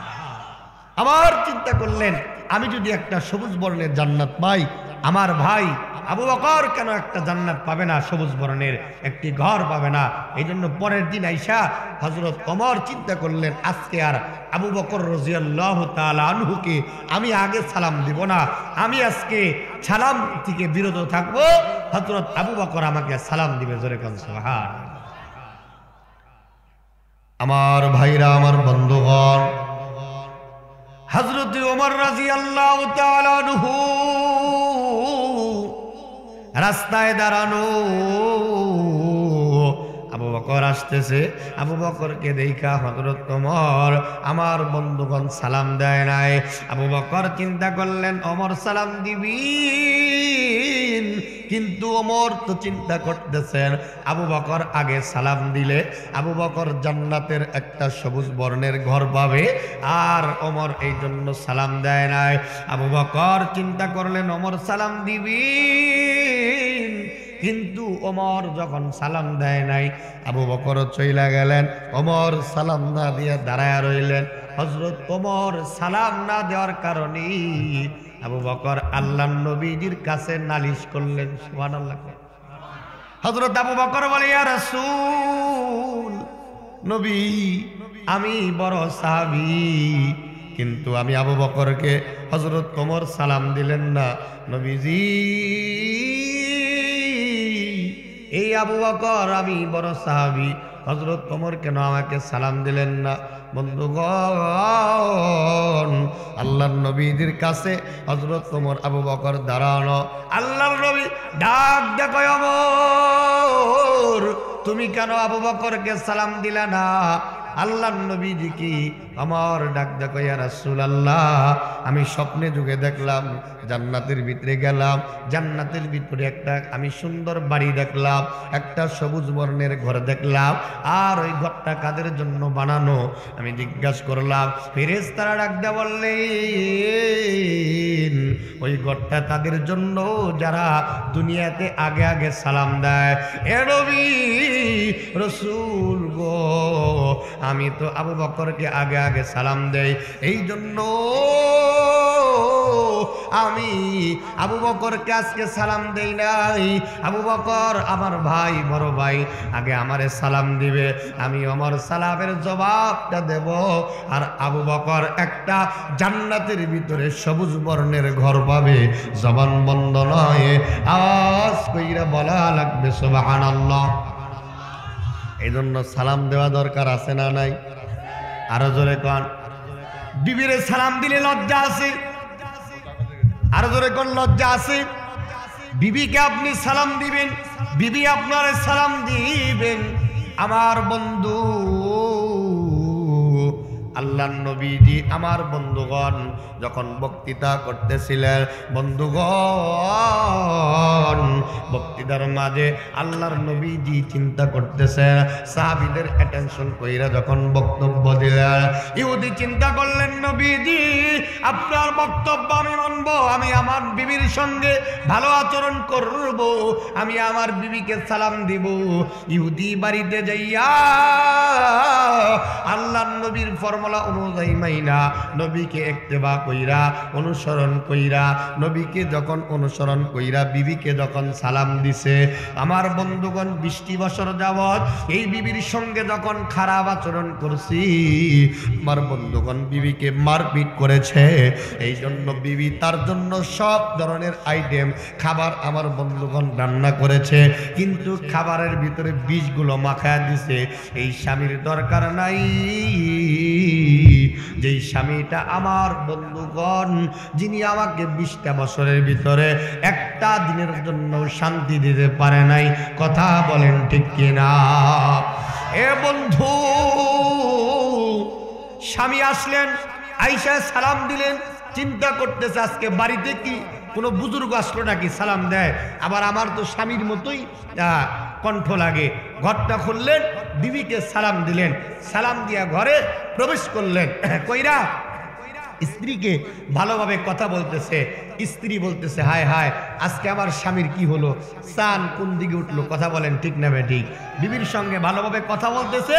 আবার চিন্তা করলেন, আমি যদি একটা সবুজ বর্ণের জান্নাত পাই, আমার ভাই আবু বকর কেন একটা জান্নাত পাবে না, সবুজ বর্ণের একটি ঘর পাবে না? এই জন্য পরের দিন আইসা হযরত ওমর চিন্তা করলেন, আজকে আর আবু বকর রাদিয়াল্লাহু তাআলা আনহুকে আমি আগে সালাম দিব না, আমি আজকে সালাম থেকে বিরত থাকবো, হযরত আবু বকর আমাকে সালাম দিবে। জোরে কোন সুবহানাল্লাহ। আমার ভাইরা, আমার বন্ধুগণ, হযরত ওমর রাদিয়াল্লাহু তাআলা আনহু রাস্তায় দাঁড়ানো, আবু বকর আসতেছে, আবু বকরকে দেখা হযরত ওমর আমার বন্ধুগণ সালাম দেয় নাই। আবু বকর চিন্তা করলেন ওমর সালাম দিবি, কিন্তু ওমর তো চিন্তা করতেছেন আবু বকর আগে সালাম দিলে আবু বকর জান্নাতের একটা সবুজ বর্ণের ঘর পাবে, আর ওমর এই জন্য সালাম দেয় নাই। আবু বকর চিন্তা করলেন ওমর সালাম দিবি, কিন্তু ওমর যখন সালাম দেয় নাই আবু বকর চইলা গেলেন, ওমর সালাম না দিয়ে দাঁড়ায় রইলেন। হযরত ওমর সালাম না দেওয়ার কারণে আবু বকর আল্লাহর নবীজির কাছে নালিশ করলেন। সুবহানাল্লাহ। হযরত আবু বকর বলে, ইয়া রাসূল, নবী আমি বড় সাহাবী, কিন্তু আমি আবু বকরকে হযরত ওমর সালাম দিলেন না। নবীজি, এই আবু বকর আমি বড় সাহাবী, হযরত ওমর কেন আমাকে সালাম দিলেন না? বন্ধুগণ, আল্লাহর নবীদের কাছে হযরত ওমর আবু বকর দাঁড়ানো। আল্লাহর নবী ডাক দেখো ওমর, তুমি কেন আবু বকরকে সালাম দিলা না? আল্লাহর নবীজি কি আমার ডাক দেখো, ইয়া রাসূলুল্লাহ, আমি স্বপ্নে যুগে দেখলাম জান্নাতের ভিতরে গেলাম, জান্নাতের ভিতরে একটা আমি সুন্দর বাড়ি দেখলাম, একটা সবুজ বর্ণের ঘর দেখলাম, আর ওই ঘরটা কাদের জন্য বানানো? আমি জিজ্ঞাসা করলাম। ফেরেশতারা ডাক দিয়ে বললেন, ওই ঘরটা তাদের জন্য যারা দুনিয়াতে আগে আগে সালাম দেয়। এ নবী রাসূল গো, আমি তো আবু বকরকে আগে আগে সালাম দেই, এই জন্য আমি আবু বকরকে আজকে সালাম দেই নাই। আবু বকর আমার ভাই, বড় ভাই, আগে আমারে সালাম দিবে, আমি আমার সালামের জবাবটা দেব, আর আবু বকর একটা জান্নাতের ভিতরে সবুজ বর্ণের ঘর পাবে। জবান বন্ধ নয়, আওয়াজ কইরা বলা লাগবে সুবহানাল্লাহ। এই জন্য সালাম দেওয়া দরকার আছে না নাই? আরো জোরে কোন। বিবিরে সালাম দিলে লজ্জা আছে? আরো জোরে কোন লজ্জা আছে? বিবিকে আপনি সালাম দিবেন, বিবি আপনার সালাম দিবেন। আমার বন্ধু আল্লাহর নবীজি আমার বন্ধুগণ যখন বক্তৃতা করতেছিলেন, বন্ধুগণ বক্তৃতার মাঝে আল্লাহর নবীজি চিন্তা করতেছেন, সাহাবীদের অ্যাটেনশন কইরা যখন বক্তব্য দিলেন, ইহুদি চিন্তা করলেন নবীজি আপনার বক্তব্য আমি মানব, আমি আমার বিবির সঙ্গে ভালো আচরণ করব, আমি আমার বিবিকে সালাম দিব। ইহুদি বাড়িতে যাইয়া আল্লাহর নবীর ফর্মুলা অনুযায়ী মাইনা নবীকে ইত্তেবা কইরা অনুসরণ কইরা, নবীকে যখন অনুসরণ কইরা বিবিকে যখন সালাম দিছে, আমার বন্ধুগণ 20টি বছর যাবত এই বিবির সঙ্গে যখন খারাপ আচরণ করছি, আমার বন্ধুগণ বিবিকে মারপিট করেছে। এই জন্য বিবি তার জন্য সব ধরনের আইটেম খাবার আমার বন্ধুগণ রান্না করেছে, কিন্তু খাবারের ভিতরে বিষগুলো মাখায়া দিছে। এই স্বামীর দরকার নাই, যেই স্বামীটা আমার বন্ধুগণ যিনি আমাকে 20টা বছরের ভিতরে একটা দিনের জন্য শান্তি দিতে পারে নাই। কথা বলেন ঠিক কিনা? এ বন্ধু, স্বামী আসলেন, আয়েশা সালাম দিলেন, চিন্তা করতেছে আজকে বাড়িতে কি কোনো বুজুর্গ আসলো নাকি সালাম দেয়, আবার আমার তো স্বামীর মতোই কণ্ঠ লাগে। ঘরটা খুললেন, বিবিকে সালাম দিলেন, সালাম দিয়া ঘরে প্রবেশ করলেন। কইরা স্ত্রীকে ভালোভাবে কথা বলতেছে। স্ত্রী বলতেছে, হায় হায় আজকে আমার স্বামীর কি হলো, চান কোন দিকে উঠলো? কথা বলেন ঠিক না বেঠিক? বিবির সঙ্গে ভালোভাবে কথা বলতেছে,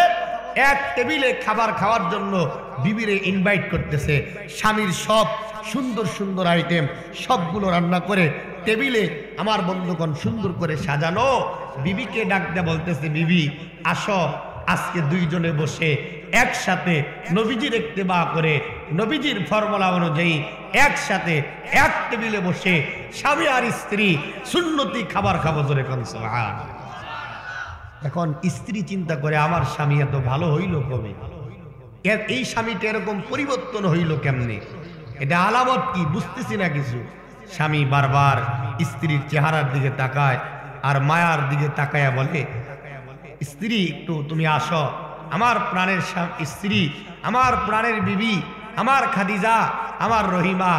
এক টেবিলে খাবার খাওয়ার জন্য বিবিরে ইনভাইট করতেছে। স্বামীর সব সুন্দর সুন্দর আইটেম সবগুলো রান্না করে টেবিলে আমার বন্ধুগণ সুন্দর করে সাজানো। বিবিকে ডাক দিয়ে বলতেছে, বিবি আসো, আজকে দুইজনে বসে একসাথে নবীজির ইত্তেবা করে নবীজির ফর্মুলা অনুযায়ী একসাথে এক টেবিলে বসে স্বামী আর স্ত্রী সুন্নতি খাবার খাবো। জোরে কোন সুবহানাল্লাহ। এখন স্ত্রী চিন্তা করে, আমার স্বামী এত ভালো হইল কবে? এই স্বামীটা এরকম পরিবর্তন হইল কেমনে? এটা আলামত কি বুঝতেছি না কিছু। স্বামী বারবার স্ত্রীর চেহারার দিকে তাকায় আর মায়ার দিকে তাকায়া বলে, স্ত্রী একটু তুমি আসো, আমার প্রাণের স্ত্রী, আমার প্রাণের বিবি, আমার খাদিজা, আমার রহিমা,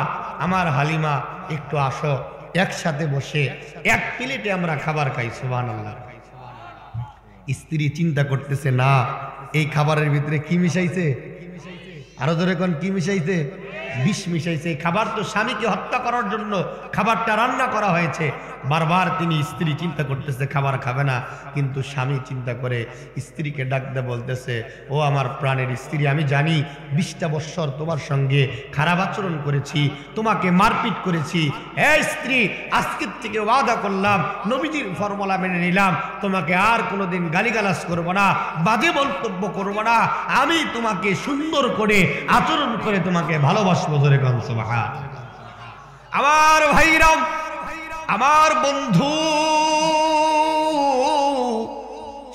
আমার হালিমা, একটু আসো, একসাথে বসে এক প্লেটে আমরা খাবার খাই। সুবহানাল্লাহ। স্ত্রী চিন্তা করতেছে, না এই খাবারের ভিতরে কি মিশাইছে? আরো ধরে কোন কি মিশাইছে? বিষ মিশাইছে। খাবার তো স্বামীকে হত্যা করার জন্য খাবারটা রান্না করা হয়েছে। বারবার তিনি স্ত্রী চিন্তা করতেছে খাবার খাবে না, কিন্তু স্বামী চিন্তা করে স্ত্রীকে ডাক দিয়ে বলতেছে, ও আমার প্রাণের স্ত্রী, আমি জানি 20টা বছর তোমার সঙ্গে খারাপ আচরণ করেছি, তোমাকে মারপিট করেছি। এই স্ত্রী, আজকের থেকে ওয়াদা করলাম, নবীজির ফর্মুলা মেনে নিলাম, তোমাকে আর কোনোদিন গালিগালাজ করবো না, বাজে মন্তব্য করবো না, আমি তোমাকে সুন্দর করে আচরণ করে তোমাকে ভালোবাসবো। জোরে কোন সুবহানাল্লাহ। আমার ভাইরা, আমার বন্ধু,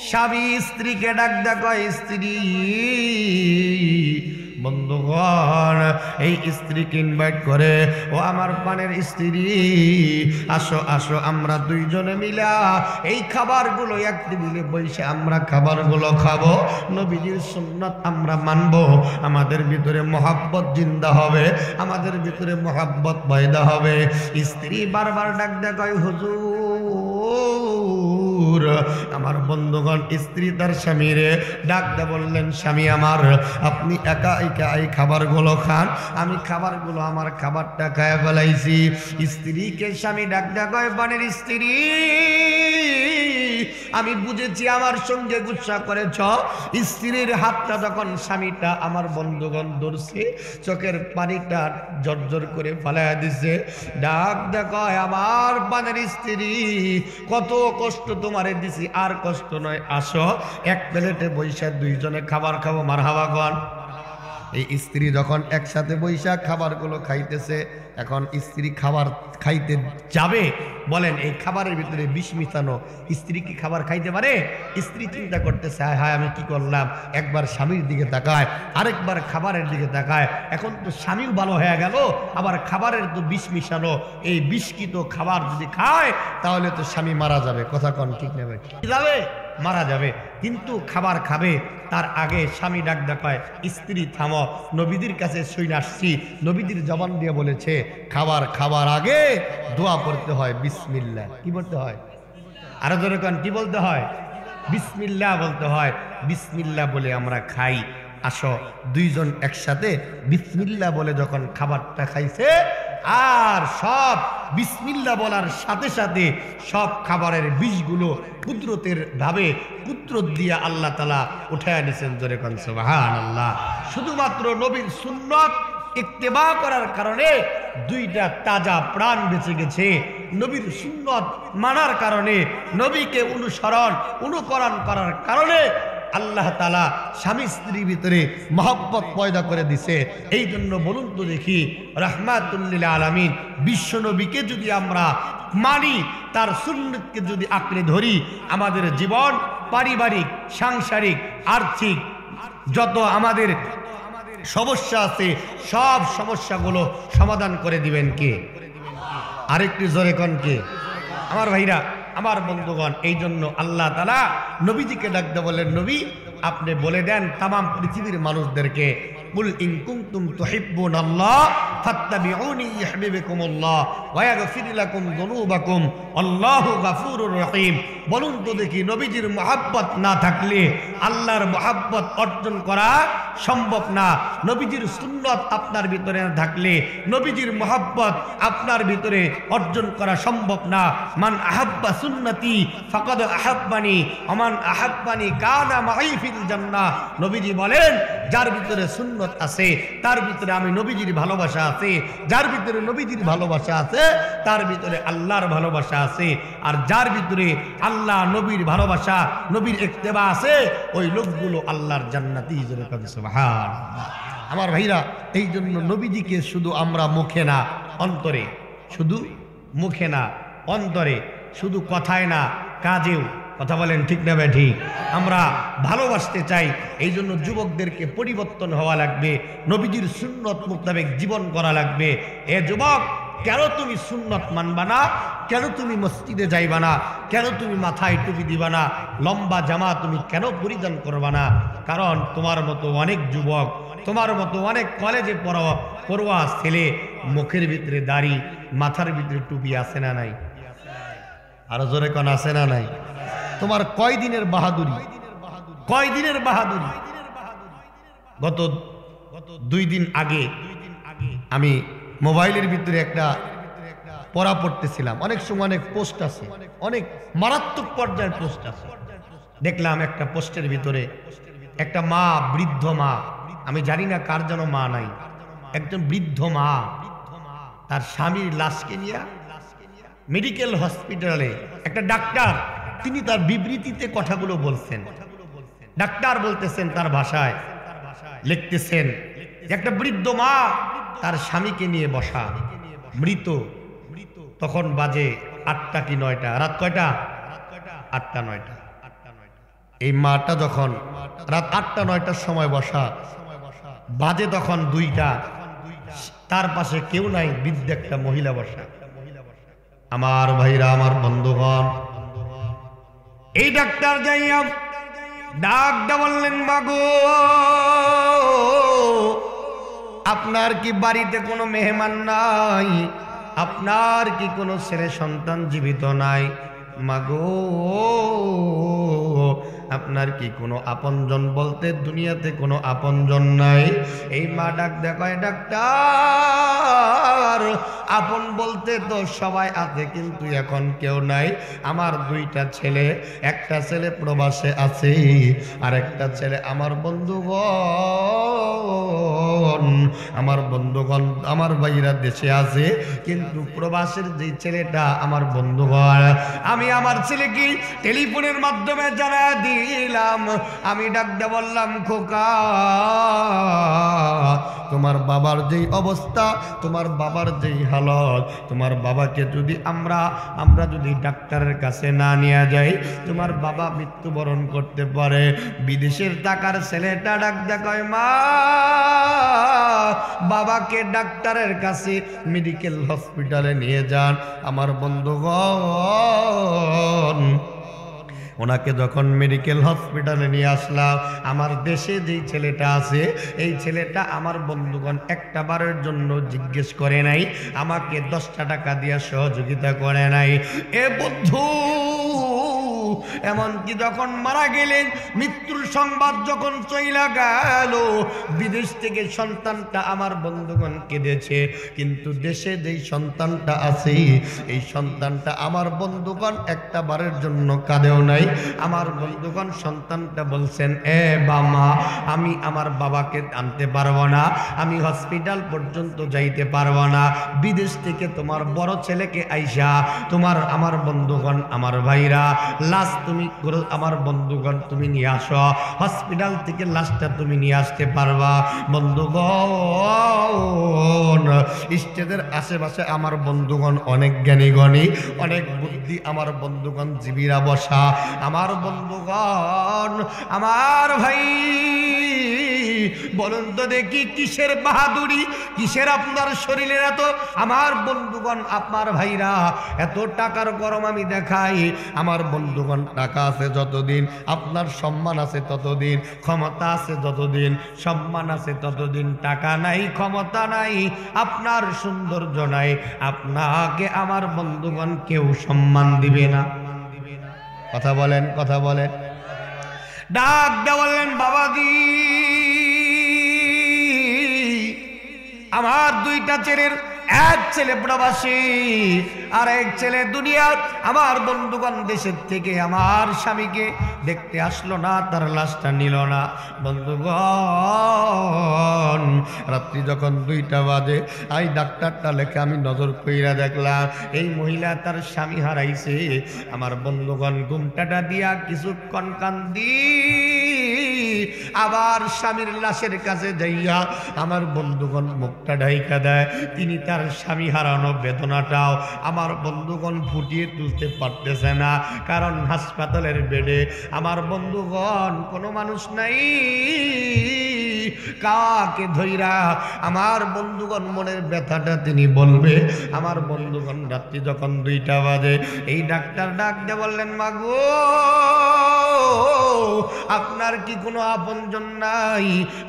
স্বামী স্ত্রীকে ডাক দেয়, স্ত্রী বন্ধুগণ এই স্ত্রীকে ইনভাইট করে, ও আমার পানের স্ত্রী, আসো আসো আমরা দুইজনে মিলা এই খাবারগুলো এক টেবিলে বসে আমরা খাবারগুলো খাবো, নবীজির সুন্নাত আমরা মানবো, আমাদের ভিতরে মহাব্বত জিন্দা হবে, আমাদের ভিতরে মহাব্বত পয়দা হবে। স্ত্রী বারবার ডাক দেয়, কয় হুজুর। আমার বন্ধুগণ স্ত্রী তার স্বামীরে ডাক দে বললেন, স্বামী আমার, আপনি একা একা এই খাবারগুলো খান, আমি খাবারগুলো আমার খাবারটা খায় ফেলাইছি। স্ত্রীকে স্বামী ডাক দে, কয় বানের স্ত্রী, আমি বুঝেছি আমার সঙ্গে গুচ্ছা করেছ। স্ত্রীর হাতটা যখন স্বামীটা আমার বন্ধুগণ ধরছে, চোখের পানিটা জর্জর করে ফেলাইয়া দিছে। ডাক দেখায়, আমার বানের স্ত্রী, কত কষ্ট তোমারে দিছি, আর কষ্ট নয়, আসো এক প্লেটে বৈশা দুইজনে খাবার খাবো, মারহাবা গণ। এই স্ত্রী যখন একসাথে বৈশাখ খাবারগুলো খাইতেছে, এখন স্ত্রী খাবার খাইতে যাবে, বলেন এই খাবারের ভিতরে বিষ মিশানো, স্ত্রী কি খাবার খাইতে পারে? স্ত্রী চিন্তা করতেছে, হায় হায় আমি কি করলাম, একবার স্বামীর দিকে তাকায়, আরেকবার খাবারের দিকে তাকায়, এখন তো স্বামীও ভালো হয়ে গেল, আবার খাবারের তো বিষ মিশানো, এই বিষকৃত খাবার যদি খায় তাহলে তো স্বামী মারা যাবে। কথা কন ঠিক নেবে, যাবে মারা যাবে, কিন্তু খাবার খাবে তার আগে স্বামী ডাক দেখায়, স্ত্রী থামো, নবীদের কাছে শুনে আসছি, নবীদের জবান দিয়ে বলেছে খাবার খাবার আগে দোয়া পড়তে হয় বিসমিল্লাহ। কি বলতে হয়? আরো জোরে কান, কি বলতে হয়? বিসমিল্লাহ বলতে হয়। বিসমিল্লাহ বলে আমরা খাই। আসো দুইজন একসাথে বিসমিল্লাহ বলে যখন খাবারটা খাইছে, আর সব বিসমিল্লাহ বলার সাথে সাথে সব খাবারের বিষগুলো কুদরতের ভাবে কুদরত দিয়ে আল্লাহ তাআলা উঠায়া নিছেন। জোরে কান সুবহানাল্লাহ। শুধুমাত্র নবীর সুন্নাত ইত্তেবা করার কারণে দুইটা তাজা প্রাণ বেঁচে গেছে। নবীর সুন্নাত মানার কারণে, নবীকে অনুকরণ করার কারণে আল্লাহ তাআলা স্বামী স্ত্রীর ভিতরে মহব্বত পয়দা করে দিছে। এই জন্য বলুন তো দেখি, রাহমাতুল লিল আলামিন বিশ্ব নবীকে যদি আমরা মানি, তার সুন্নতকে যদি আঁকড়ে ধরি, আমাদের জীবন, পারিবারিক, সাংসারিক, আর্থিক যত আমাদের সমস্যা আছে, সব সমস্যাগুলো সমাধান করে দিবেন কে? আরেকটু জোরে কোন কে? আমার ভাইরা, আমার বন্ধুগণ, এই জন্য আল্লাহ তাআলা নবীজিকে ডাকতে বলেন, নবী আপনি বলে দেন তামাম পৃথিবীর মানুষদেরকে, কুল ইন কুনতুম তুহিব্বুনাল্লাহ ফাত্তাবিউনি ইউহিব্বুকুমুল্লাহ ওয়া ইয়াগফির লাকুম যুনুবাকুম আল্লাহু গফুরুর রহিম। বলুন তো দেখি, নবীজির মহব্বত না থাকলে আল্লাহর মহব্বত অর্জন করা সম্ভব না। নবীজির সুন্নাত আপনার ভিতরে না থাকলে নবীজির মহব্বত আপনার ভিতরে অর্জন করা সম্ভব না। মান আহাব্বা সুন্নতি ফাকাদ আহাব্বানি ওয়া মান আহাব্বানি কানা মাই ফিল জান্নাহ। নবীজি বলেন, যার ভিতরে সুন্নাত আছে তার ভিতরে আমি নবীজির ভালোবাসা আছে, যার ভিতরে নবীজির ভালোবাসা আছে তার ভিতরে আল্লাহর ভালোবাসা আছে, আর যার ভিতরে আল্লাহ নবীর ভালোবাসা, নবীর ইত্তেবা আছে, ওই লোকগুলো আল্লাহর জান্নাতি। সুবহানাল্লাহ। আমার ভাইরা, এই জন্য নবীজিকে শুধু আমরা মুখে না অন্তরে, শুধু মুখে না অন্তরে, শুধু কথায় না কাজেও, কথা বলেন ঠিক না ঠিক, আমরা ভালোবাসতে চাই। এই জন্য যুবকদেরকে পরিবর্তন হওয়া লাগবে, নবীজির সুন্নত মোতাবেক জীবন করা লাগবে। এ যুবক, কেন তুমি সুন্নত মানবা না? কেন তুমি মসজিদে যাইবা না? কেন তুমি মাথায় টুপি দিবা না? লম্বা জামা তুমি কেন পরিধান করবা না? কারণ তোমার মতো অনেক যুবক, তোমার মতো অনেক কলেজে পড়ুয়া ছেলে, মুখের ভিতরে দাড়ি, মাথার ভিতরে টুপি আছে না নাই? আরো জোরে কোন আছে না নাই? তোমার কয় দিনের বাহাদুরি, কয় দিনের বাহাদুরি? গত 2 দিন আগে আমি মোবাইলের ভিতরে একটা পড়া পড়তেছিলাম, অনেক সময় অনেক পোস্ট আছে, অনেক মারাত্মক পর্যায়ের পোস্ট আছে। দেখলাম একটা পোস্টের ভিতরে একটা মা, বৃদ্ধ মা, আমি জানি না কার যেন মা নাই, একজন বৃদ্ধ মা তার স্বামীর লাশকে নিয়ে মেডিকেল হসপিটালে, একটা ডাক্তার তিনি তার বিবৃতিতে কথাগুলো বলছেন। ডাক্তার বলতেছেন তার ভাষায়, লিখতেছেন একটা বৃদ্ধ মা তার স্বামীকে নিয়ে বসা, মৃত। তখন বাজে 8টা কি 9টা, রাত কয়টা? 8টা 9টা। এই মাটা যখন রাত 8টা 9টার সময় বসা, বাজে তখন 2টা, তার পাশে কেউ নাই, বৃদ্ধ একটা মহিলা বসা। আমার ভাইরা, আমার বন্ধুগণ, এই ডাক্তার যাইয়া ডাকটা বললেন, মাগো আপনার কি বাড়িতে কোনো মেহমান নাই? আপনার কি কোনো ছেলে সন্তান জীবিত নাই? মাগো আপনার কি কোনো আপনজন বলতে দুনিয়াতে কোনো আপনজন নাই? এই মা ডাক দেখায়, ডাক্তার আপন বলতে তো সবাই আছে, কিন্তু এখন কেউ নাই। আমার 2টা ছেলে, একটা ছেলে প্রবাসে আছে, আর একটা ছেলে আমার বন্ধুগণ, আমার ভাইরা দেশে আছে, কিন্তু প্রবাসের যে ছেলেটা আমার বন্ধুগণ, আমি আমার ছেলেকে টেলিফোনের মাধ্যমে জানা দিলাম। আমি ডাকতে বললাম, খোকা তোমার বাবার যেই অবস্থা, তোমার বাবার যেই হালত, তোমার বাবাকে যদি আমরা যদি ডাক্তারের কাছে না নিয়ে যাই, তোমার বাবা মৃত্যুবরণ করতে পারে। বিদেশের টাকার ছেলেটা ডাক দেখায়, মা বাবাকে ডাক্তারের কাছে মেডিকেল হসপিটালে নিয়ে যান। আমার বন্ধুগণ, ওনাকে যখন মেডিকেল হসপিটালে নিয়ে আসলাম, আমার দেশে যেই ছেলেটা আছে, এই ছেলেটা আমার বন্ধুগণ একটা বারের জন্য জিজ্ঞেস করে নাই, আমাকে 10টা টাকা দিয়ে সহযোগিতা করে নাই। এ বন্ধু, এমনকি যখন মারা গেলেন, মৃত্যুর সংবাদ যখন চইলা গেল, বিদেশ থেকে সন্তানটা আমার বন্ধুগণ কেঁদেছে, কিন্তু দেশে যেই সন্তানটা আছে, এই সন্তানটা আমার বন্ধুগণ একটা বারের জন্য কাঁদেও নাই। আমার বন্ধুগণ সন্তানটা বলছেন, এ বাবা, আমি আমার বাবাকে আনতে পারবো না, আমি হসপিটাল পর্যন্ত যাইতে পারবো না, বিদেশ থেকে তোমার বড় ছেলেকে আইসা তোমার, আমার বন্ধুগণ, আমার ভাইরা, লাশ তুমি আমার বন্ধুগণ তুমি নিয়ে আসো, হসপিটাল থেকে লাশটা তুমি নিয়ে আসতে পারবা। বন্ধুগণ, স্টেজের আশেপাশে আমার বন্ধুগণ অনেক জ্ঞানী গণী, অনেক বুদ্ধি আমার বন্ধুগণ জীবীরা বসা। আমার বন্ধুগণ, আমার ভাই, বলুন তো দেখি কিসের বাহাদুরি, কিসের আপনার শরীরের এত? আমার বন্ধুগণ, আপনার ভাইরা, এত টাকার গরম আমি দেখাই। আমার বন্ধুগণ, টাকা আছে যতদিন, আপনার সম্মান আছে ততদিন, ক্ষমতা আছে যতদিন, সম্মান আছে ততদিন, টাকা নাই, ক্ষমতা নাই, আপনার সৌন্দর্য নাই, আপনাকে আমার বন্ধুগণ কেউ সম্মান দিবে না। কথা বলেন, কথা বলেন। ডাক দিয়ে বললেন, বাবাজি আমার 2টা ছেলের, এক ছেলে প্রবাসী আর এক ছেলে দুনিয়ার। আমার বন্ধুগণ দেশের থেকে আমার স্বামীকে দেখতে আসলো না, তার লাশটা নিল না। বন্ধুগণ, রাত্রি যখন 2টা বাজে, এই ডাক্তারটা লেখে আমি নজর কইরা দেখলাম এই মহিলা তার স্বামী হারাইছে। আমার বন্ধুগণ ঘুমটাটা দিয়া কিছুক্ষণ কান্দি, আবার স্বামীর লাশের কাছে যাইয়া আমার বন্ধুগণ মুখটা ঢাইকা দেয়। তিনি তার স্বামী হারানো বেদনাটাও আমার বন্ধুগণ ফুটিয়ে তুলতে পারতেছে না, কারণ হাসপাতালের বেডে আমার বন্ধুগণ কোনো মানুষ নাই। কাকে ধইরা আমার বন্ধুগণ মনের ব্যথাটা তিনি বলবে? আমার বন্ধুগণ রাত্রি যখন 2টা বাজে, এই ডাক্তার ডাক দিয়ে বললেন, মাগো আপনার কি কোনো আপনজন নাই?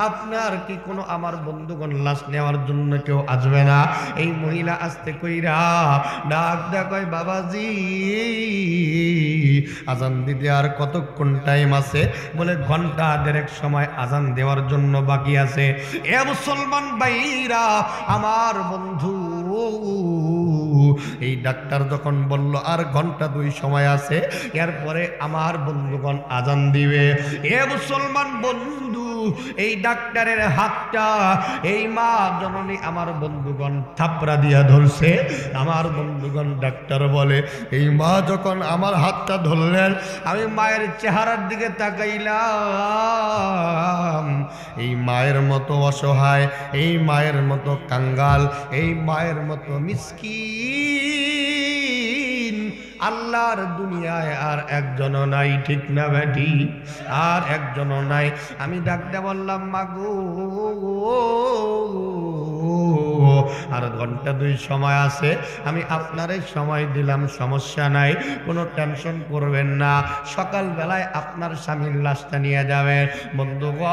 আপনার কি কোনো আমার বন্ধুগণ লাশ নেওয়ার জন্য কেউ আসবে না? এই মহিলা আস্তে কইরা ডাক দেয়া কয়, বাবাজি আজান দিতে আর কতক্ষণ টাইম আছে? বলে ঘন্টা 1.5 সময় আজান দেওয়ার জন্য বাকি আছে। এ মুসলমান ভাইরা, আমার বন্ধু, এই ডাক্তার যখন বলল আর ঘন্টা 2 সময় আছে, এরপরে আমার বন্ধুগণ আজান দিবে। এ মুসলমান বন্ধু, এই ডাক্তারের হাতটা এই মা জননী আমার বন্ধুগণ থাপড়া দিয়া ধরছে। আমার বন্ধুগণ ডাক্তার বলে, এই মা যখন আমার হাতটা ধরলেন, আমি মায়ের চেহারার দিকে তাকাইলাম। এই মায়ের মতো অসহায়, এই মায়ের মতো কাঙ্গাল, এই মায়ের মতো মিসকিন আল্লাহর দুনিয়ায় আর একজনও নাই, ঠিক না বেটি? আর একজনও নাই। আমি ডাকতে বললাম, মাগো আর ঘন্টা 2 সময় আছে, আমি আপনারে সময় দিলাম, সমস্যা নাই, কোনো টেনশন করবেন না। সকাল বেলায় আপনার স্বামীর লাশটা নিয়ে যাবেন। বন্ধুগণ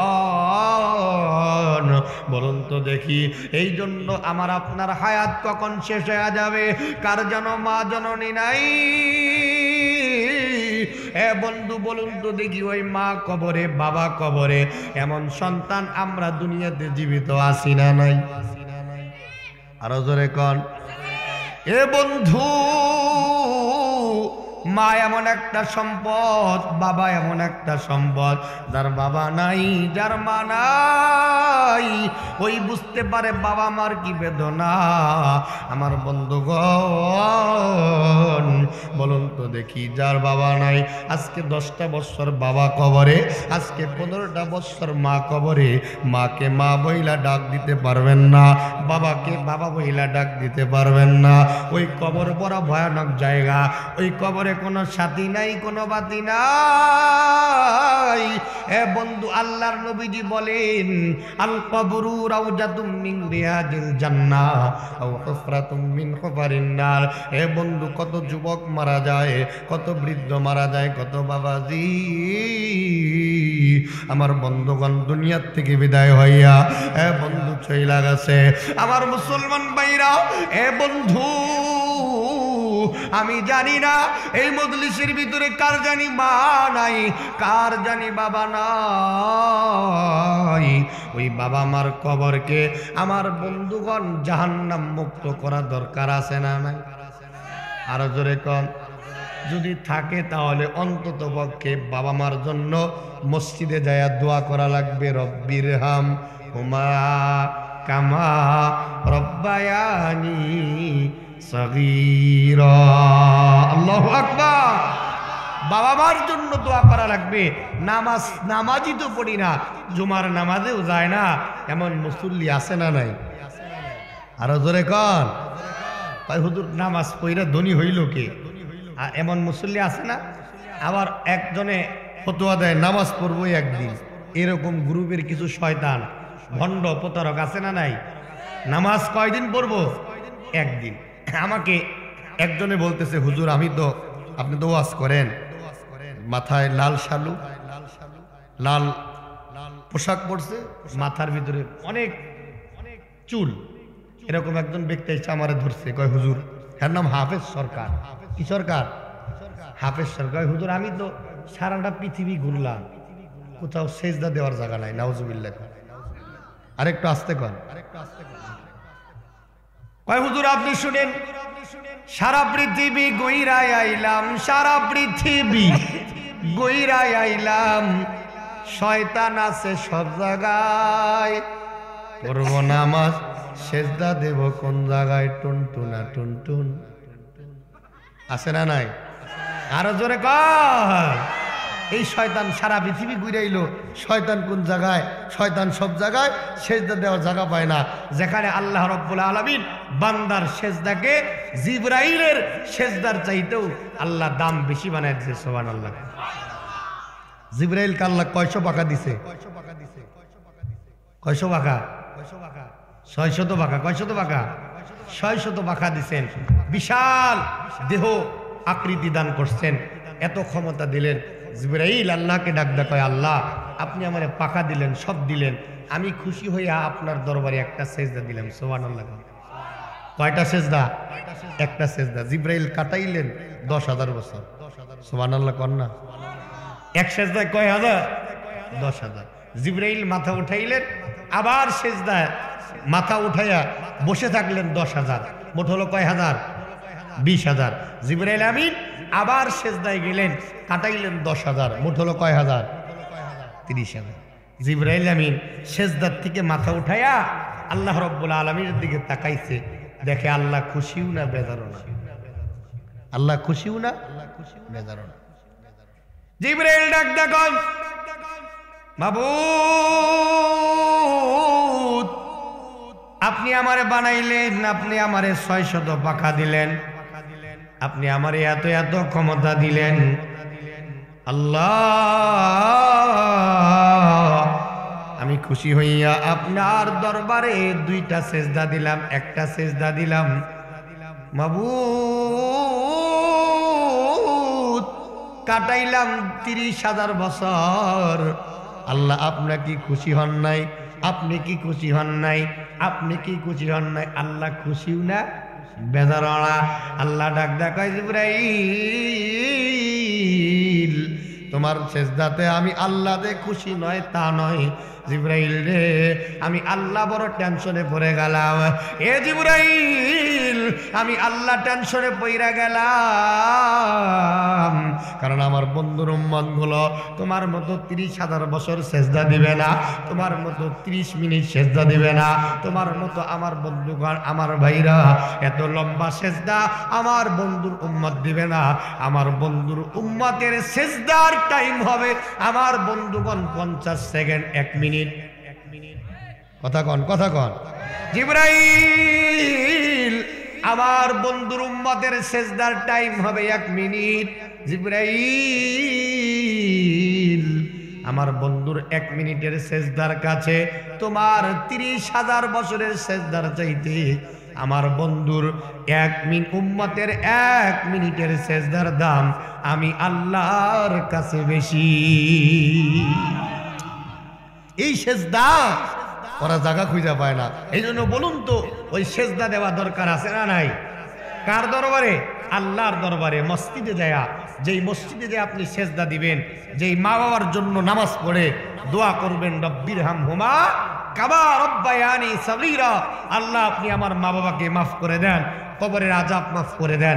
বলুন তো দেখি, এই জন্য আমার আপনার হায়াত কখন শেষ হয়ে যাবে? কার যেন মা জননী নাই? এ বন্ধু বলুন তো দেখি, ওই মা কবরে, বাবা কবরে, এমন সন্তান আমরা দুনিয়াতে জীবিত আছি না নাই? আরো জোরে কন। এ বন্ধু, মা এমন একটা সম্পদ, বাবা এমন একটা সম্পদ, যার বাবা নাই, যার মা নাই, ওই বুঝতে পারে বাবা মার কি বেদনা। আমার বন্ধুগণ বলুন তো দেখি, যার বাবা নাই, আজকে 10টা বছর বাবা কবরে, আজকে 15টা বছর মা কবরে, মাকে মা বইলা ডাক দিতে পারবেন না, বাবাকে বাবা বইলা ডাক দিতে পারবেন না। ওই কবর বড় ভয়ানক জায়গা। ওই কবরে কোনো সাথী নাই, কোনো বাতি নাই। এ বন্ধু, আল্লাহর নবীজি বলেন, আল কবরু রাউজাতুম মিন রিয়াদিল জান্নাহ আও হুফরাতুম মিন হুফারিন নার। এ বন্ধু, কত যুবক মারা যায়, কত বৃদ্ধ মারা যায়, কত বাবাজি আমার বন্ধুগণ দুনিয়ার থেকে বিদায় হইয়া এ বন্ধু চইলা গেছে। আমার মুসলমান ভাইরা, এ বন্ধু, আমি জানি না এই মজলিসের ভিতরে কার জানি মা নাই, কার জানি বাবা নাই। ওই বাবা মার কবরকে আমার বন্ধুগণ জাহান্নাম মুক্ত করা দরকার আছে না নাই? আরো জোরে কন। যদি থাকে তাহলে অন্তত পক্ষে বাবা মার জন্য মসজিদে যায়া দোয়া করা লাগবে, রব্বির হাম হুমা কামা রব্বায়ানি সগীরা। আল্লাহু আকবার। বাবা মার জন্য দোয়া করা লাগবে। নামাজই তো পড়ি না, জুমার নামাজেও যায় না, এমন মুসল্লি আছে না নাই? আরো জোরে কন। হুজুর নামাজ পড়া ধনী হইল কে? আর এমন মুসল্লি আছে না? আবার একজনে ফতোয়া দেয় নামাজ পড়বই একদিন। এরকম গ্রুপের কিছু শয়তান ভণ্ড প্রতারক আছে না নাই? নামাজ কয়দিন পড়বো? একদিন। আমাকে একজনে বলতেছে, হুজুর আমি তো, আপনি তো ওয়াজ করেন, মাথায় লাল শালু, লাল পোশাক পরছে, মাথার ভিতরে অনেক চুল, এরকম একজন ব্যক্তি এসে আমারে ধরছে, কয় হুজুর, এর নাম হাফেজ সরকার। কি সরকার? হাফেজ সরকার। হুজুর আমি তো সারাটা পৃথিবী ঘুরলাম, কোথাও সেজদা দেওয়ার জায়গা নাই। নাউজুবিল্লাহ। আরেকটু আস্তে কন। কয় হুজুর আপনি শুনেন, সারা পৃথিবী গইরাই আইলাম, সারা পৃথিবী গইরাই আইলাম, শয়তান আছে সব জায়গায়, পড়বো নামাজ সেজদা দেব কোন জায়গায়? টুনটুনা টুনটুন আছে না নাই? আরো জোরে কর। এই শয়তান সারা পৃথিবী ঘুরাইলো, শয়তান কোন জায়গায়? শয়তান সব জায়গায়, সেজদা দেওয়ার জায়গা পায় না। যেখানে আল্লাহ রাব্বুল আলামিন বান্দার সেজদাকে জিবরাইলের সেজদার চাইতেও আল্লাহ দাম বেশি বানায় দিয়েছে। সুবহানাল্লাহ। জিবরাইল আল্লাহ কয়শো পাকা দিছে? কয়শো পাকা? 600 পাকা। কয়শত পাকা? 600 পাকা দিছেন। বিশাল দেহ আকৃতি দান করছেন, এত ক্ষমতা দিলেন। জিবরাইল আল্লাহকে ডাক কয়, আল্লাহ আপনি আমারে পাকা দিলেন, সব দিলেন, আমি খুশি হইয়া আপনার দরবারে একটা সেজদা দিলাম। সুবহানাল্লাহ। কয়টা সেজদা? একটা সেজদা। জিবরাইল কাটাইলেন 10,000 বছর। সুবহানাল্লাহ কন্যা। এক সেজদায় কয় হাজার? 10,000। জিবরাইল মাথা উঠাইলেন, আবার সেজদায় মাথা উঠাইয়া বসে থাকলেন 10,000। মোট হলো কয় হাজার? 20,000। জিবরাইল আমিন আবার সেজদায় গেলেন, কাটাইলেন 10,000। মোট হলো কয় হাজার? 30,000। জিবরাইল আমিন সেজদার থেকে মাথা উঠাইয়া আল্লাহ রাব্বুল আলামিনের দিকে তাকাইছে, দেখে আল্লাহ খুশিও না বেজারও না। আল্লাহ খুশিও না বেজারও না। জিবরাইল ডাক দেখুন, মাবুদ আপনি আমারে বানাইলেন, আপনি আমারে 600 পাখা দিলেন, আপনি আমার এত এত ক্ষমতা দিলেন আল্লাহ, আমি খুশি হইয়া আপনার দরবারে দুইটা সেজদা দিলাম, একটা সেজদা দিলাম মাবুদ, কাটাইলাম 30,000 বছর। আল্লাহ আপনার কি খুশি হন নাই? আপনি কি খুশি হন নাই? আপনি কি খুশি হন নাই? আল্লাহ খুশিও না বেজারও না। আল্লাহ ডাক ডাকাই জিবরাইল, তোমার সেজদাতে আমি আল্লাহতে খুশি নয় তা নয় জিবরাইল রে, আমি আল্লাহ বড় টেনশনে পড়ে গেলাম। এ জিবরাইল, আমি আল্লাহ টেনশনে পড়ে গেলাম, কারণ আমার বন্ধুর উম্মত গুলো তোমার মতো 30,000 বছর সেজদা দিবে না, তোমার মতো 30 মিনিট সেজদা দিবে না, তোমার মতো আমার বন্ধুগণ আমার ভাইরা এত লম্বা সেজদা আমার বন্ধুর উম্মত দিবে না। আমার বন্ধুর উম্মতের সেজদার টাইম হবে আমার বন্ধুগণ 50 সেকেন্ড, 1 মিনিট। কথা কন, কথা কন। জিবরাইল, আমার বন্ধুর উম্মতের সেজদার টাইম হবে 1 মিনিট। জিবরাইল, আমার বন্ধুর 1 মিনিটের সেজদার কাছে তোমার 30,000 বছরের সেজদার চাইতে আমার বন্ধুর 1 মিনিট উম্মতের 1 মিনিটের সেজদার দাম আমি আল্লাহর কাছে বেশি। এই সেজদা ওরা জায়গা খুঁজে পায় না। এই জন্য বলুন তো, ওই সেজদা দেওয়া দরকার আছে না নাই? কার দরবারে? আল্লাহর দরবারে। মসজিদে যায়, যেই মসজিদে যে আপনি সেজদা দিবেন, যেই মা বাবার জন্য নামাজ পড়ে দোয়া করবেন রব্বির হামহুমা কামা রব্বায়ানি সগীরা, আল্লাহ আপনি আমার মা বাবাকে মাফ করে দেন, কবরের আযাব মাফ করে দেন।